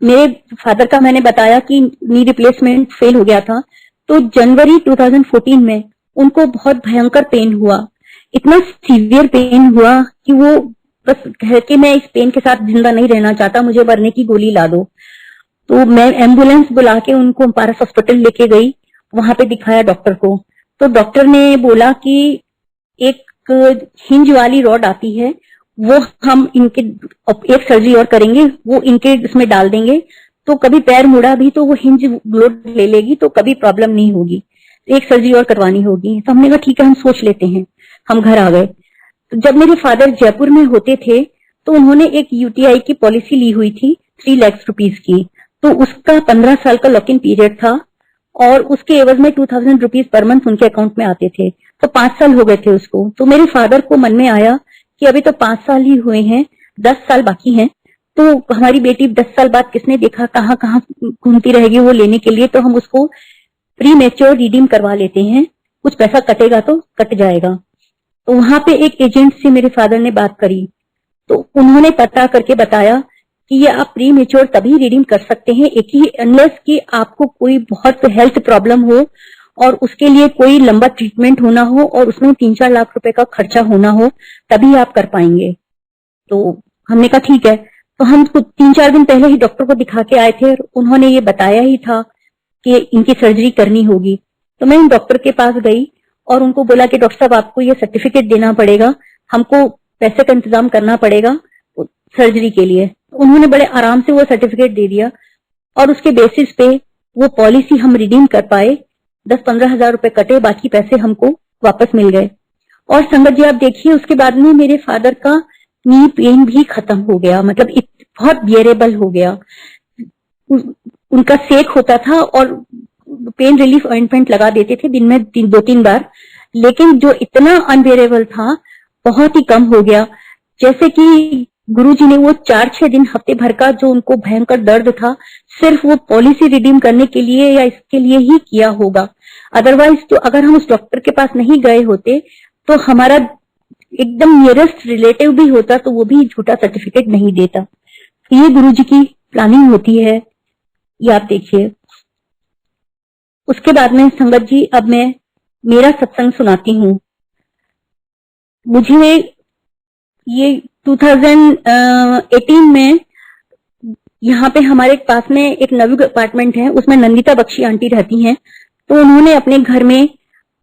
मेरे फादर का मैंने बताया कि नी रिप्लेसमेंट फेल हो गया था। तो जनवरी 2014 में उनको बहुत भयंकर पेन हुआ, इतना सीवियर पेन हुआ कि वो बस कह के मैं इस पेन के साथ जिंदा नहीं रहना चाहता, मुझे मरने की गोली ला दो। तो मैं एम्बुलेंस बुला के उनको पारस हॉस्पिटल लेके गई, वहां पे दिखाया डॉक्टर को। तो डॉक्टर ने बोला कि एक हिंज वाली रॉड आती है, वो हम इनके एक सर्जरी और करेंगे, वो इनके इसमें डाल देंगे, तो कभी पैर मुड़ा भी तो वो हिंज लोड ले लेगी, तो कभी प्रॉब्लम नहीं होगी। एक सर्जरी और करवानी होगी। तो हमने कहा ठीक है, हम सोच लेते हैं। हम घर आ गए। तो जब मेरे फादर जयपुर में होते थे, तो उन्होंने एक यूटीआई की पॉलिसी ली हुई थी 3 लाख रुपीज की। तो उसका 15 साल का लॉक इन पीरियड था, और उसके एवज में 2000 रुपीज पर मंथ उनके अकाउंट में आते थे। तो 5 साल हो गए थे उसको। तो मेरे फादर को मन में आया कि अभी तो 5 साल ही हुए हैं, 10 साल बाकी हैं, तो हमारी बेटी 10 साल बाद किसने देखा, कहाँ कहाँ घूमती रहेगी वो लेने के लिए, तो हम उसको प्री मेच्योर रिडीम करवा लेते हैं, कुछ पैसा कटेगा तो कट जाएगा। तो वहां पे एक एजेंट से मेरे फादर ने बात करी, तो उन्होंने पता करके बताया कि ये आप प्री मेच्योर तभी रिडीम कर सकते हैं एक ही, अनलेस कि आपको कोई बहुत हेल्थ प्रॉब्लम हो और उसके लिए कोई लंबा ट्रीटमेंट होना हो और उसमें 3-4 लाख रुपए का खर्चा होना हो, तभी आप कर पाएंगे। तो हमने कहा ठीक है। तो हम 3-4 दिन पहले ही डॉक्टर को दिखा के आए थे, उन्होंने ये बताया ही था कि इनकी सर्जरी करनी होगी। तो मैं डॉक्टर के पास गई और उनको बोला कि डॉक्टर साहब, आपको ये सर्टिफिकेट देना पड़ेगा, हमको पैसे का इंतजाम करना पड़ेगा सर्जरी के लिए। उन्होंने बड़े आराम से वो सर्टिफिकेट दे दिया, और उसके बेसिस पे वो पॉलिसी हम रिडीम कर पाए। 10-15 हजार रुपए कटे, बाकी पैसे हमको वापस मिल गए। और संगत जी, आप देखिए, उसके बाद में मेरे फादर का नी पेन भी खत्म हो गया, मतलब बहुत बियरेबल हो गया। उनका सेक होता था और पेन रिलीफ ऑइंटमेंट लगा देते थे दिन में 2-3 बार, लेकिन जो इतना अनबियरेबल था बहुत ही कम हो गया। जैसे कि गुरुजी ने वो 4-6 दिन, हफ्ते भर का जो उनको भयंकर दर्द था, सिर्फ वो पॉलिसी रिडीम करने के लिए या इसके लिए ही किया होगा। अदरवाइज तो अगर हम उस डॉक्टर के पास नहीं गए होते, तो हमारा एकदम नियरेस्ट रिलेटिव भी होता तो वो भी झूठा सर्टिफिकेट नहीं देता। ये गुरुजी की प्लानिंग होती है, ये आप देखिए। उसके बाद में संगत जी, अब मैं मेरा सत्संग सुनाती हूँ। मुझे ये 2018 में यहाँ पे हमारे पास में एक नवयुग अपार्टमेंट है, उसमें नंदिता बख्शी आंटी रहती हैं। तो उन्होंने अपने घर में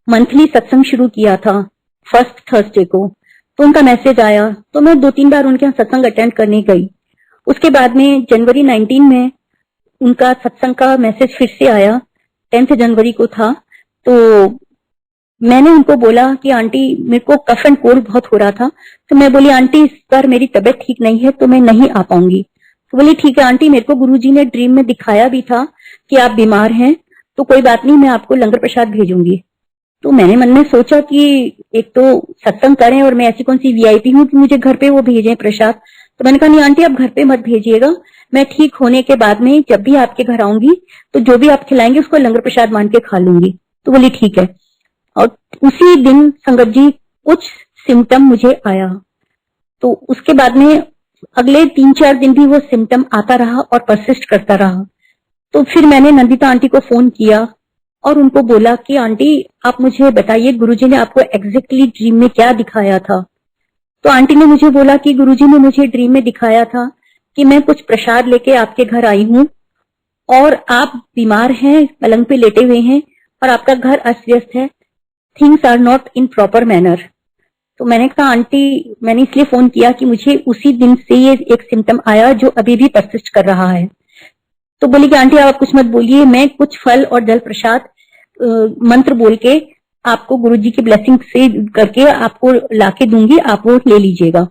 मंथली सत्संग शुरू किया था फर्स्ट थर्सडे को। तो उनका मैसेज आया, तो मैं 2-3 बार उनके यहाँ सत्संग अटेंड करने गई। उसके बाद में जनवरी 19 में उनका सत्संग का मैसेज फिर से आया, 10 जनवरी को था। तो मैंने उनको बोला कि आंटी मेरे को कफ एंड कोल्ड बहुत हो रहा था, तो मैं बोली आंटी इस बार मेरी तबीयत ठीक नहीं है तो मैं नहीं आ पाऊंगी। तो बोली ठीक है आंटी, मेरे को गुरुजी ने ड्रीम में दिखाया भी था कि आप बीमार हैं, तो कोई बात नहीं, मैं आपको लंगर प्रसाद भेजूंगी। तो मैंने मन में सोचा कि एक तो सत्संग करें और मैं ऐसी कौन सी वीआईपी हूँ कि मुझे घर पे वो भेजें प्रसाद। तो मैंने कहा नहीं आंटी आप घर पे मत भेजिएगा, मैं ठीक होने के बाद में जब भी आपके घर आऊंगी तो जो भी आप खिलाएंगे उसको लंगर प्रसाद मान के खा लूंगी। तो बोली ठीक है। और उसी दिन संगत जी कुछ सिम्टम मुझे आया, तो उसके बाद में अगले 3-4 दिन भी वो सिम्टम आता रहा और परसिस्ट करता रहा। तो फिर मैंने नंदिता आंटी को फोन किया और उनको बोला कि आंटी आप मुझे बताइए गुरुजी ने आपको एग्जैक्टली ड्रीम में क्या दिखाया था। तो आंटी ने मुझे बोला कि गुरुजी ने मुझे ड्रीम में दिखाया था कि मैं कुछ प्रसाद लेके आपके घर आई हूँ और आप बीमार हैं, पलंग पे लेटे हुए हैं और आपका घर अस्त व्यस्त है, things are not in proper manner. तो मैंने कहा आंटी मैंने इसलिए फोन किया कि मुझे उसी दिन से ये एक सिम्टम आया जो अभी भी परसिस्ट कर रहा है। तो बोली कि आंटी आप कुछ मत बोलिए, मैं कुछ फल और जल प्रसाद मंत्र बोल के आपको गुरुजी की ब्लेसिंग से करके आपको लाके दूंगी, आप वो ले लीजिएगा।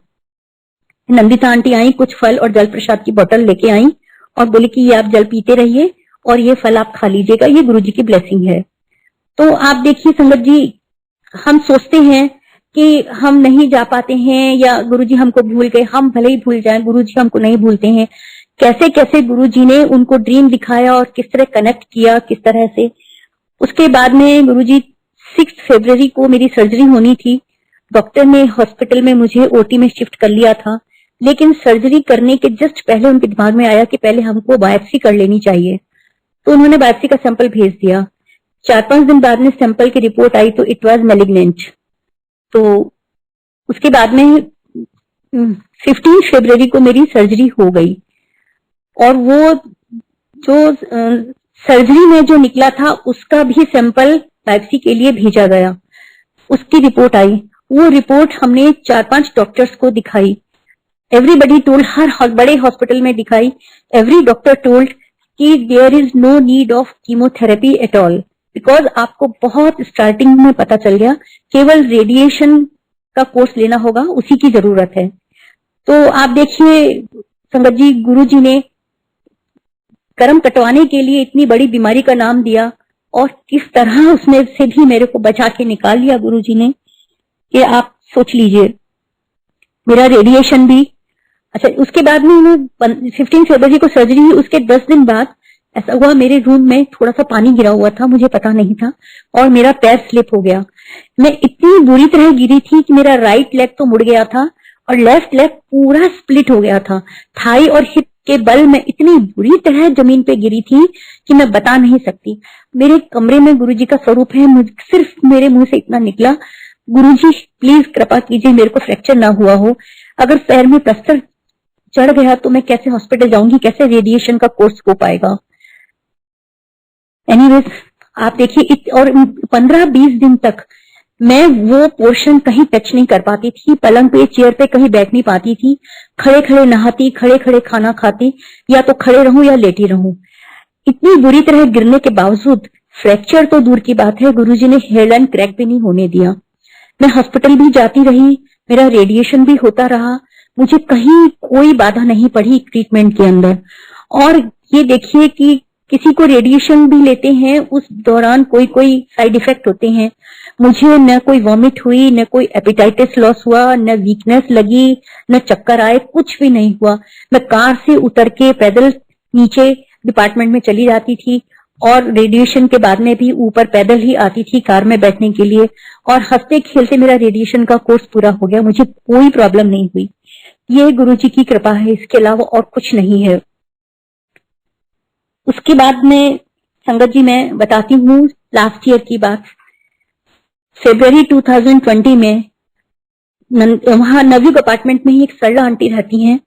नंदिता आंटी आई, कुछ फल और जल प्रसाद की बोतल लेके आई और बोली कि ये आप जल पीते रहिए और ये फल आप खा लीजिएगा, ये गुरुजी की ब्लेसिंग है। तो आप देखिए संगत जी, हम सोचते हैं कि हम नहीं जा पाते हैं या गुरुजी हमको भूल गए, हम भले ही भूल जाएं, गुरुजी हमको नहीं भूलते हैं। कैसे कैसे गुरुजी ने उनको ड्रीम दिखाया और किस तरह कनेक्ट किया, किस तरह से। उसके बाद में गुरुजी 6 फरवरी को मेरी सर्जरी होनी थी। डॉक्टर ने हॉस्पिटल में मुझे ओटी में शिफ्ट कर लिया था, लेकिन सर्जरी करने के जस्ट पहले उनके दिमाग में आया कि पहले हमको बायोप्सी कर लेनी चाहिए। तो उन्होंने बायोप्सी का सैंपल भेज दिया। 4-5 दिन बाद में सैंपल की रिपोर्ट आई तो इट वाज मैलिग्नेंट। तो उसके बाद में 15 फरवरी को मेरी सर्जरी हो गई और वो जो सर्जरी में जो निकला था उसका भी सैंपल बायोप्सी के लिए भेजा गया। उसकी रिपोर्ट आई, वो रिपोर्ट हमने 4-5 डॉक्टर्स को दिखाई। एवरीबडी टोल्ड, हर बड़े हॉस्पिटल में दिखाई, एवरी डॉक्टर टोल्ड कि there is no need of chemotherapy at all, because आपको बहुत स्टार्टिंग में पता चल गया, केवल रेडिएशन का कोर्स लेना होगा, उसी की जरूरत है। तो आप देखिए संगत जी, गुरुजी ने कर्म कटवाने के लिए इतनी बड़ी बीमारी का नाम दिया और किस तरह उसमें से भी मेरे को बचा के निकाल लिया गुरुजी ने, कि आप सोच लीजिए। मेरा रेडिएशन भी अच्छा, उसके बाद में 15 फरवरी को सर्जरी हुई, उसके 10 दिन बाद ऐसा हुआ मेरे रूम में थोड़ा सा पानी गिरा हुआ था, मुझे पता नहीं था और मेरा पैर स्लिप हो गया। मैं इतनी बुरी तरह गिरी थी कि मेरा राइट लेग तो मुड़ गया था और लेफ्ट लेग पूरा स्प्लिट हो गया था। थाई और हिप के बल में इतनी बुरी तरह जमीन पे गिरी थी कि मैं बता नहीं सकती। मेरे कमरे में गुरुजी का स्वरूप है, सिर्फ मेरे मुंह से इतना निकला, गुरुजी प्लीज कृपा कीजिए मेरे को फ्रैक्चर ना हुआ हो, अगर पैर में प्लास्टर चढ़ गया तो मैं कैसे हॉस्पिटल जाऊंगी, कैसे रेडिएशन का कोर्स हो पाएगा। एनीवेज आप देखिए, और 15-20 दिन तक मैं वो पोर्शन कहीं टच नहीं कर पाती थी, पलंग पे चेयर पे कहीं बैठ नहीं पाती थी, खड़े खड़े नहाती, खड़े खड़े खाना खाती, या तो खड़े रहूं या लेटी रहूं। इतनी बुरी तरह गिरने के बावजूद फ्रैक्चर तो दूर की बात है, गुरुजी ने हेयरलाइन क्रैक भी नहीं होने दिया। मैं हॉस्पिटल भी जाती रही, मेरा रेडिएशन भी होता रहा, मुझे कहीं कोई बाधा नहीं पड़ी ट्रीटमेंट के अंदर। और ये देखिए कि किसी को रेडिएशन भी लेते हैं, उस दौरान कोई कोई साइड इफेक्ट होते हैं। मुझे न कोई वॉमिट हुई, न कोई एपिटाइटिस लॉस हुआ, न वीकनेस लगी, न चक्कर आए, कुछ भी नहीं हुआ। मैं कार से उतर के पैदल नीचे डिपार्टमेंट में चली जाती थी और रेडिएशन के बाद में भी ऊपर पैदल ही आती थी कार में बैठने के लिए, और हंसते खेलते मेरा रेडिएशन का कोर्स पूरा हो गया, मुझे कोई प्रॉब्लम नहीं हुई। ये गुरुजी की कृपा है, इसके अलावा और कुछ नहीं है। उसके बाद में संगत जी मैं बताती हूँ लास्ट ईयर की बात। फरवरी 2020 में वहां नवयुग अपार्टमेंट में ही एक सरला आंटी रहती हैं,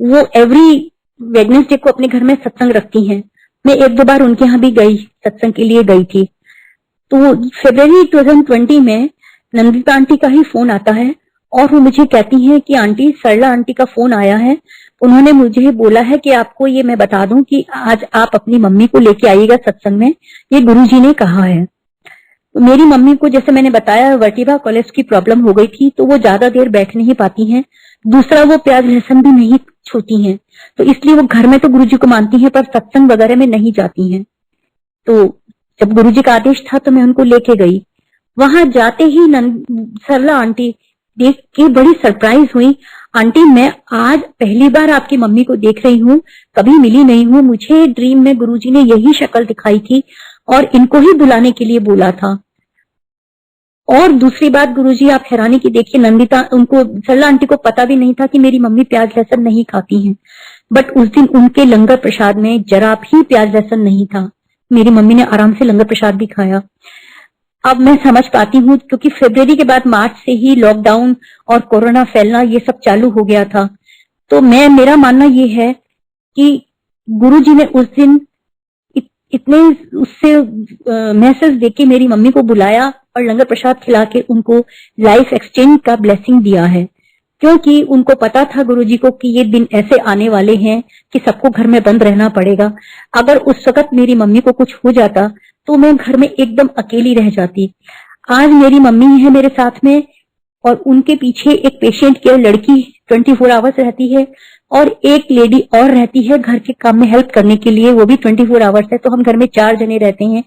वो एवरी वेडनेसडे को अपने घर में सत्संग रखती हैं। मैं 1-2 बार उनके यहाँ भी गई, सत्संग के लिए गई थी। तो फरवरी 2020 में नंदिता आंटी का ही फोन आता है और वो मुझे कहती हैं कि आंटी, सरला आंटी का फोन आया है, उन्होंने मुझे बोला है कि आपको ये मैं बता दूं कि आज आप अपनी मम्मी को लेके आइएगा सत्संग में, ये गुरुजी ने कहा है। तो मेरी मम्मी को जैसे मैंने बताया वर्टिब्रा कोलेप्स की प्रॉब्लम हो गई थी, तो वो ज्यादा देर बैठ नहीं पाती हैं। दूसरा वो प्याज लहसुन भी नहीं छूती हैं, तो इसलिए वो घर में तो गुरुजी को मानती हैं पर सत्संग वगैरह में नहीं जाती हैं। तो जब गुरुजी का आदेश था तो मैं उनको लेके गई। वहां जाते ही सरला आंटी देख के बड़ी सरप्राइज हुई। आंटी मैं आज पहली बार आपकी मम्मी को देख रही हूँ, कभी मिली नहीं हूँ, मुझे ड्रीम में गुरुजी ने यही शक्ल दिखाई थी और इनको ही बुलाने के लिए बोला था। और दूसरी बात गुरुजी आप हैरानी की देखिए, नंदिता उनको सरला आंटी को पता भी नहीं था कि मेरी मम्मी प्याज लहसुन नहीं खाती हैं, बट उस दिन उनके लंगर प्रसाद में जरा भी प्याज लहसुन नहीं था। मेरी मम्मी ने आराम से लंगर प्रसाद भी खाया। अब मैं समझ पाती हूँ क्योंकि फरवरी के बाद मार्च से ही लॉकडाउन और कोरोना फैलना ये सब चालू हो गया था। तो मेरा मानना ये है कि गुरुजी ने उस दिन इतने उससे मैसेज देके मेरी मम्मी को बुलाया और लंगर प्रसाद खिला के उनको लाइफ एक्सचेंज का ब्लेसिंग दिया है, क्योंकि उनको पता था गुरुजी को कि ये दिन ऐसे आने वाले हैं कि सबको घर में बंद रहना पड़ेगा। अगर उस वक्त मेरी मम्मी को कुछ हो जाता तो मैं घर में एकदम अकेली रह जाती। आज मेरी मम्मी है मेरे साथ में और उनके पीछे एक पेशेंट केयर लड़की 24 आवर्स रहती है और एक लेडी और रहती है घर के काम में हेल्प करने के लिए, वो भी 24 आवर्स है। तो हम घर में 4 जने रहते हैं।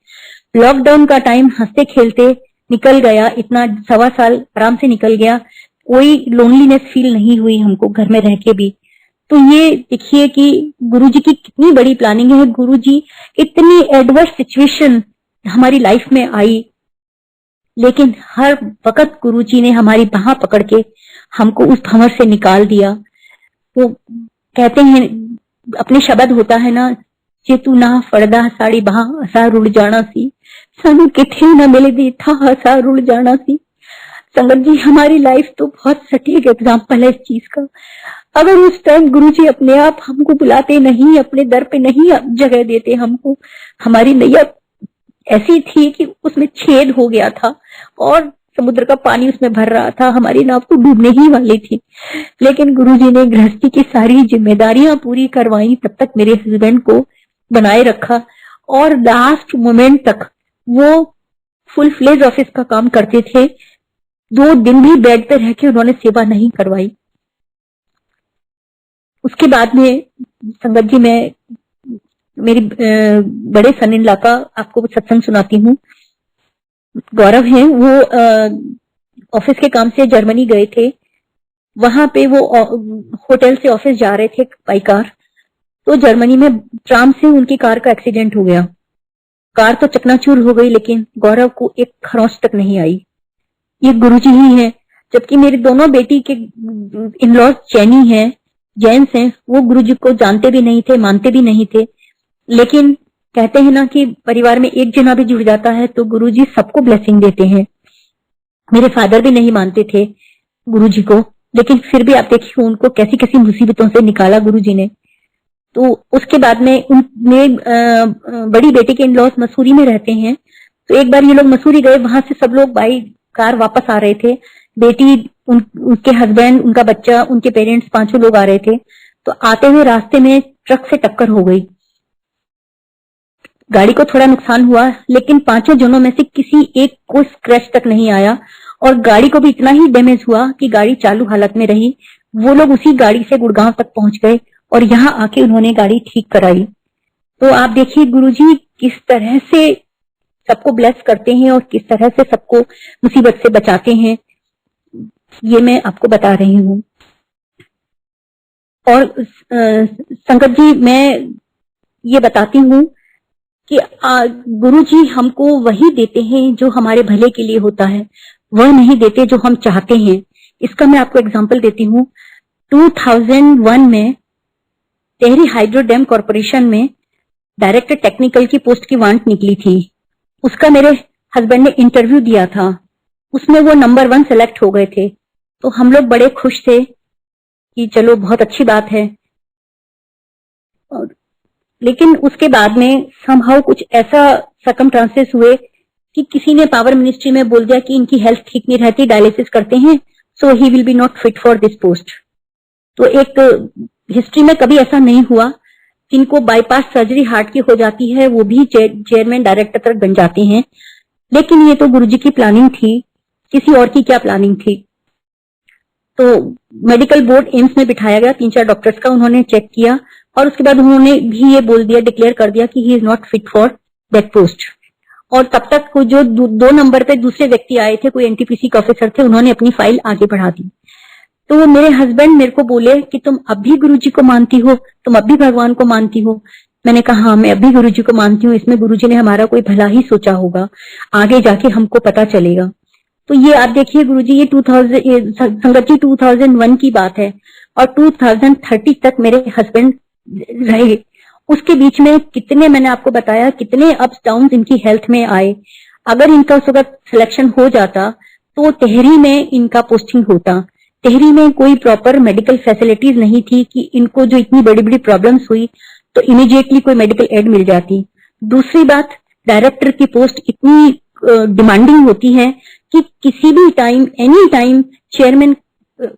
लॉकडाउन का टाइम हंसते खेलते निकल गया, इतना 1.25 साल आराम से निकल गया, कोई लोनलीनेस फील नहीं हुई हमको घर में रह के भी। तो ये देखिए कि गुरुजी की कितनी बड़ी प्लानिंग है। गुरुजी इतनी एडवर्स सिचुएशन हमारी लाइफ में आई, लेकिन हर वक्त गुरुजी ने हमारी बाह पकड़ के हमको उस भंवर से निकाल दिया। वो कहते हैं अपने शब्द होता है ना, जे तू ना फड़दा साड़ी बाह असा रुड़ जाना सी, सानू किथे ना मिले दी था असा रुड़ जाना सी। संगत जी हमारी लाइफ तो बहुत सटीक एग्जाम्पल है इस चीज का। अगर उस टाइम गुरुजी अपने आप हमको बुलाते नहीं, अपने दर पे नहीं जगह देते हमको, हमारी नैया ऐसी थी कि उसमें छेद हो गया था और समुद्र का पानी उसमें भर रहा था, हमारी नाव तो डूबने ही वाली थी। लेकिन गुरुजी ने गृहस्थी की सारी जिम्मेदारियां पूरी करवाई, तब तक मेरे हस्बैंड को बनाए रखा और लास्ट मोमेंट तक वो फुल फ्लेज ऑफिस का काम करते थे। 2 दिन भी बेड पे रह के उन्होंने सेवा नहीं करवाई। उसके बाद में संगत जी मैं मेरी बड़े सन इन लॉ का आपको सत्संग सुनाती हूँ। गौरव हैं, वो ऑफिस के काम से जर्मनी गए थे। वहां पे वो होटल से ऑफिस जा रहे थे बाई कार, तो जर्मनी में ट्राम से उनकी कार का एक्सीडेंट हो गया। कार तो चकनाचूर हो गई, लेकिन गौरव को एक खरोंच तक नहीं आई। ये गुरुजी ही है। जबकि मेरी दोनों बेटी के इन-लॉज जैनी हैं, जैन्स हैं, वो गुरुजी को जानते भी नहीं थे, मानते भी नहीं थे। लेकिन कहते हैं ना कि परिवार में एक जना भी जुड़ जाता है तो गुरुजी सबको ब्लेसिंग देते हैं। मेरे फादर भी नहीं मानते थे गुरुजी को, लेकिन फिर भी आप देखिए उनको कैसी कैसी मुसीबतों से निकाला गुरुजी ने। तो उसके बाद में बड़ी बेटी के इन-लॉज मसूरी में रहते हैं। तो एक बार ये लोग मसूरी गए, वहां से सब लोग बाई कार वापस आ रहे थे। बेटी, उनके हस्बैंड, उनका बच्चा, उनके पेरेंट्स, 5 लोग आ रहे थे। तो आते हुए रास्ते में ट्रक से टक्कर हो गई। गाड़ी को थोड़ा नुकसान हुआ, लेकिन 5 जनों में से किसी एक को स्क्रैच तक नहीं आया और गाड़ी को भी इतना ही डैमेज हुआ कि गाड़ी चालू हालत में रही। वो लोग उसी गाड़ी से गुड़गांव तक पहुंच गए और यहाँ आके उन्होंने गाड़ी ठीक कराई। तो आप देखिए गुरुजी किस तरह से सबको ब्लेस करते हैं और किस तरह से सबको मुसीबत से बचाते हैं, ये मैं आपको बता रही हूँ। और संगत जी मैं ये बताती हूँ कि गुरुजी हमको वही देते हैं जो हमारे भले के लिए होता है, वह नहीं देते जो हम चाहते हैं। इसका मैं आपको एग्जांपल देती हूँ। 2001 में टेहरी हाइड्रो डैम कॉर्पोरेशन में डायरेक्टर टेक्निकल की पोस्ट की वांट निकली थी। उसका मेरे हस्बैंड ने इंटरव्यू दिया था, उसमें वो नंबर 1 सेलेक्ट हो गए थे। तो हम लोग बड़े खुश थे कि चलो बहुत अच्छी बात है। लेकिन उसके बाद में समहाउ कुछ ऐसा सर्कमस्टांसेस हुए कि किसी ने पावर मिनिस्ट्री में बोल दिया कि इनकी हेल्थ ठीक नहीं रहती, डायलिसिस करते हैं, so he will be not fit for this post. तो एक हिस्ट्री में कभी ऐसा नहीं हुआ। जिनको बाईपास सर्जरी हार्ट की हो जाती है वो भी चेयरमैन डायरेक्टर तक बन जाते हैं। लेकिन ये तो गुरुजी की प्लानिंग थी, किसी और की क्या प्लानिंग थी। तो मेडिकल बोर्ड एम्स में बिठाया गया 3-4 डॉक्टर्स का, उन्होंने चेक किया और उसके बाद उन्होंने भी ये बोल दिया, डिक्लेयर कर दिया कि he is not fit for that post. और तब तक जो 2 नंबर पे दूसरे व्यक्ति आए थे, कोई एनटीपीसी के ऑफिसर थे, उन्होंने अपनी फाइल आगे बढ़ा दी। तो वो मेरे हस्बैंड मेरे को बोले कि तुम अब भी गुरुजी को मानती हो, तुम अब भी भगवान को मानती हो। मैंने कहा हाँ, मैं अब भी गुरुजी को मानती हूँ, इसमें गुरुजी ने हमारा कोई भला ही सोचा होगा, आगे जाके हमको पता चलेगा। तो ये आप देखिए गुरुजी, ये संगत जी 2001 की बात है और 2030 तक मेरे हस्बैंड रहे। उसके बीच में कितने, मैंने आपको बताया कितने अप्स डाउन इनकी हेल्थ में आए। अगर इनका उस वक्त सिलेक्शन हो जाता तो टेहरी में इनका पोस्टिंग होता। टेहरी में कोई प्रॉपर मेडिकल फैसिलिटीज नहीं थी कि इनको जो इतनी बड़ी बड़ी प्रॉब्लम्स हुई तो इमीडिएटली कोई मेडिकल एड मिल जाती। दूसरी बात, डायरेक्टर की पोस्ट इतनी डिमांडिंग होती है कि किसी भी time, any time chairman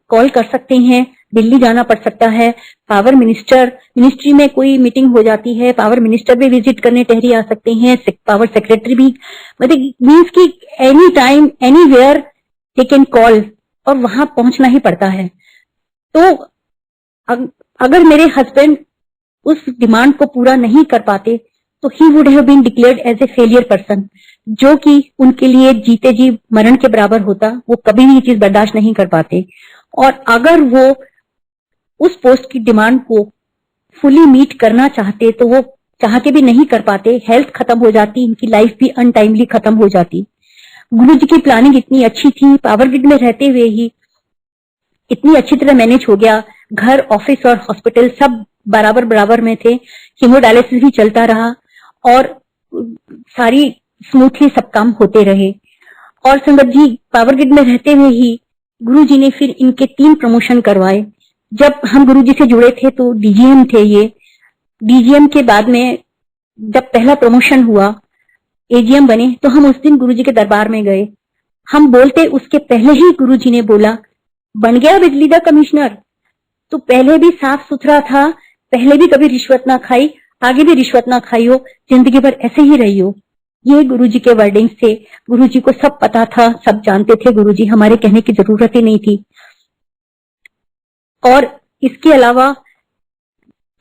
call कर सकते हैं, दिल्ली जाना पड़ सकता है। पावर मिनिस्ट्री में कोई मीटिंग हो जाती है, पावर मिनिस्टर भी विजिट करने टेहरी आ सकते हैं, पावर सेक्रेटरी भी, मतलब मीन्स की any time anywhere they can call और वहां पहुंचना ही पड़ता है। तो अगर मेरे हस्बैंड उस डिमांड को पूरा नहीं कर पाते तो he would have been declared as a failure person, जो कि उनके लिए जीते जी मरण के बराबर होता। वो कभी भी ये चीज बर्दाश्त नहीं कर पाते। और अगर वो उस पोस्ट की डिमांड को फुली मीट करना चाहते तो वो चाह के भी नहीं कर पाते। हेल्थ खत्म हो जाती, इनकी लाइफ भी अनटाइमली खत्म हो जाती। गुरुजी की प्लानिंग इतनी अच्छी थी, पावर ग्रिड में रहते हुए ही इतनी अच्छी तरह मैनेज हो गया। घर, ऑफिस और हॉस्पिटल सब बराबर बराबर में थे। हीमोडायलिसिस भी चलता रहा और सारी स्मूथली सब काम होते रहे। और संगत जी, पावर ग्रिड में रहते हुए ही गुरुजी ने फिर इनके 3 प्रमोशन करवाए। जब हम गुरुजी से जुड़े थे तो डीजीएम थे ये। डीजीएम के बाद में जब पहला प्रमोशन हुआ, एजीएम बने, तो हम उस दिन गुरुजी के दरबार में गए। हम बोलते उसके पहले ही गुरुजी ने बोला, बन गया बिजली का कमिश्नर, तो पहले भी साफ सुथरा था, पहले भी कभी रिश्वत ना खाई, आगे भी रिश्वत ना खाई हो, जिंदगी भर ऐसे ही रही हो। ये गुरुजी के वर्डिंग्स थे। गुरुजी को सब पता था, सब जानते थे गुरुजी, हमारे कहने की जरूरत ही नहीं थी। और इसके अलावा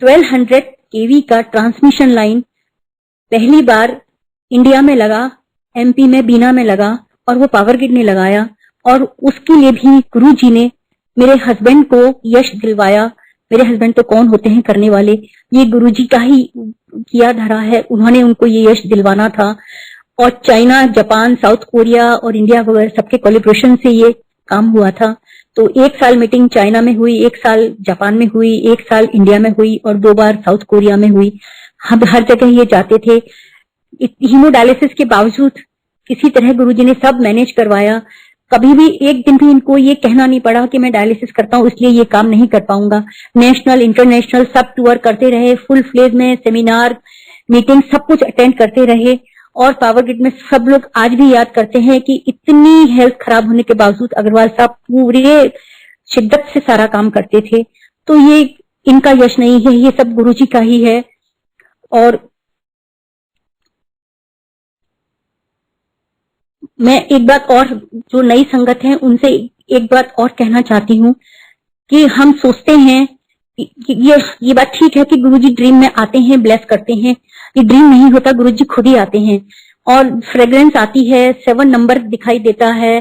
1200 केवी का ट्रांसमिशन लाइन पहली बार इंडिया में लगा, एमपी में बीना में लगा और वो पावर ग्रिड ने लगाया। और उसके लिए भी गुरुजी ने मेरे हस्बैंड को यश दिलवाया। मेरे हस्बैंड तो कौन होते हैं करने वाले, ये गुरुजी का ही किया धरा है, उन्होंने उनको ये यश दिलवाना था। और चाइना, जापान, साउथ कोरिया और इंडिया वगैरह सबके कोलैबोरेशन से ये काम हुआ था। तो 1 साल मीटिंग चाइना में हुई, 1 साल जापान में हुई, 1 साल इंडिया में हुई और 2 बार साउथ कोरिया में हुई। हम हर जगह ये जाते थे। हीमोडायलिसिस के बावजूद किसी तरह गुरुजी ने सब मैनेज करवाया। कभी भी एक दिन भी इनको ये कहना नहीं पड़ा कि मैं डायलिसिस करता हूँ इसलिए ये काम नहीं कर पाऊंगा। नेशनल, इंटरनेशनल सब टूर करते रहे, फुल फ्लेज में सेमिनार, मीटिंग सब कुछ अटेंड करते रहे। और पावर ग्रिड में सब लोग आज भी याद करते हैं कि इतनी हेल्थ खराब होने के बावजूद अग्रवाल साहब पूरे शिद्दत से सारा काम करते थे। तो ये इनका यश नहीं है, ये सब गुरुजी का ही है। और मैं एक बात और, जो नई संगत है उनसे एक बात और कहना चाहती हूँ कि हम सोचते हैं कि ये बात ठीक है कि गुरुजी ड्रीम में आते हैं, ब्लेस करते हैं। ये ड्रीम नहीं होता, गुरुजी खुद ही आते हैं और फ्रेग्रेंस आती है, 7 नंबर दिखाई देता है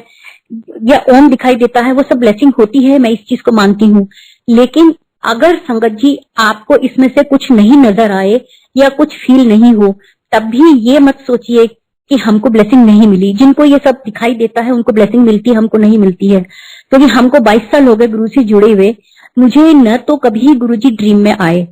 या ओम दिखाई देता है, वो सब ब्लेसिंग होती है। मैं इस चीज को मानती हूँ। लेकिन अगर संगत जी आपको इसमें से कुछ नहीं नजर आए या कुछ फील नहीं हो, तब भी ये मत सोचिए कि हमको ब्लेसिंग नहीं मिली। जिनको ये सब दिखाई देता है उनको ब्लेसिंग मिलती है, हमको नहीं मिलती है। क्योंकि हमको 22 साल हो गए गुरु से जुड़े हुए, मुझे न तो कभी गुरुजी ड्रीम में आए,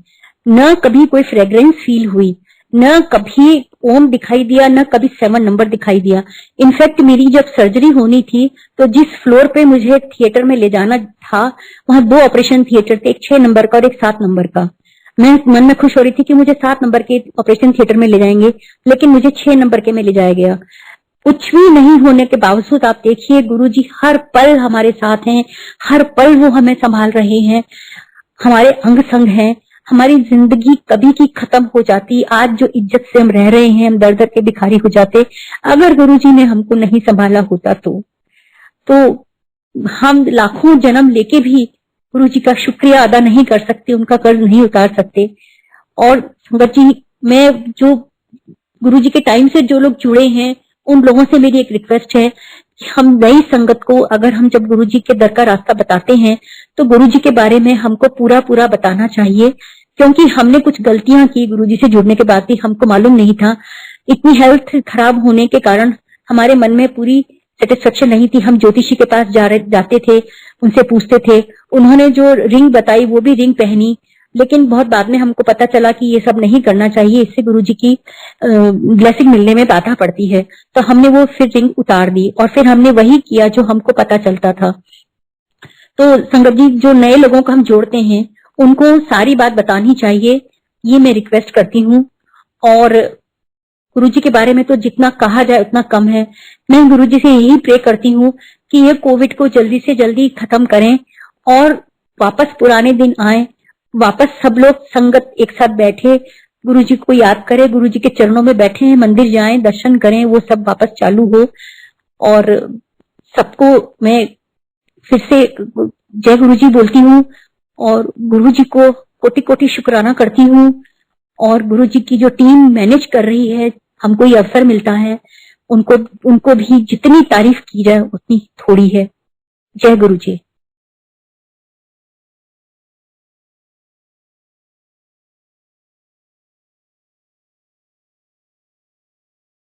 न कभी कोई फ्रेग्रेंस फील हुई, न कभी ओम दिखाई दिया, न कभी 7 नंबर दिखाई दिया। इनफैक्ट मेरी जब सर्जरी होनी थी तो जिस फ्लोर पे मुझे थिएटर में ले जाना था, वहां 2 ऑपरेशन थिएटर थे, एक 6 नंबर का और एक 7 नंबर का। मैं मन में खुश हो रही थी कि मुझे 7 नंबर के ऑपरेशन थिएटर में ले जाएंगे, लेकिन मुझे 6 नंबर के में ले जाया गया। कुछ भी नहीं होने के बावजूद आप देखिए गुरुजी हर पल हमारे साथ हैं, हर पल वो हमें संभाल रहे हैं। हमारे अंग संग हैं, हमारी जिंदगी कभी की खत्म हो जाती। आज जो इज्जत से हम रह रहे हैं, हम दर दर के भिखारी हो जाते अगर गुरुजी ने हमको नहीं संभाला होता तो हम लाखों जन्म लेके भी गुरुजी का शुक्रिया अदा नहीं कर सकते, उनका कर्ज नहीं उतार सकते। और संगत जी, मैं जो गुरुजी के टाइम से जो लोग जुड़े हैं उन लोगों से मेरी एक रिक्वेस्ट है कि हम नई संगत को, अगर हम जब गुरुजी के दर का रास्ता बताते हैं तो गुरुजी के बारे में हमको पूरा पूरा बताना चाहिए, क्योंकि हमने कुछ गलतियां की गुरुजी से जुड़ने के बाद भी, हमको मालूम नहीं था। इतनी हेल्थ खराब होने के कारण हमारे मन में पूरी सेटिस्फेक्शन नहीं थी। हम ज्योतिषी के पास जाते थे, उनसे पूछते थे, उन्होंने जो रिंग बताई वो भी रिंग पहनी, लेकिन बहुत बाद में हमको पता चला कि ये सब नहीं करना चाहिए, इससे गुरुजी की ब्लेसिंग मिलने में बाधा पड़ती है। तो हमने वो फिर रिंग उतार दी और फिर हमने वही किया जो हमको पता चलता था। तो संगत जी, जो नए लोगों को हम जोड़ते हैं उनको सारी बात बतानी चाहिए, ये मैं रिक्वेस्ट करती हूँ। और गुरुजी के बारे में तो जितना कहा जाए उतना कम है। मैं गुरुजी से यही प्रे करती हूँ कि ये कोविड को जल्दी से जल्दी खत्म करें और वापस पुराने दिन आए, वापस सब लोग संगत एक साथ बैठे, गुरुजी को याद करें, गुरुजी के चरणों में बैठे हैं, मंदिर जाएं, दर्शन करें, वो सब वापस चालू हो। और सबको मैं फिर से जय गुरुजी बोलती हूँ और गुरुजी को कोटि कोटि शुक्राना करती हूँ। और गुरुजी की जो टीम मैनेज कर रही है, हमको ये अवसर मिलता है, उनको भी जितनी तारीफ की जाए उतनी थोड़ी है। जय गुरुजी।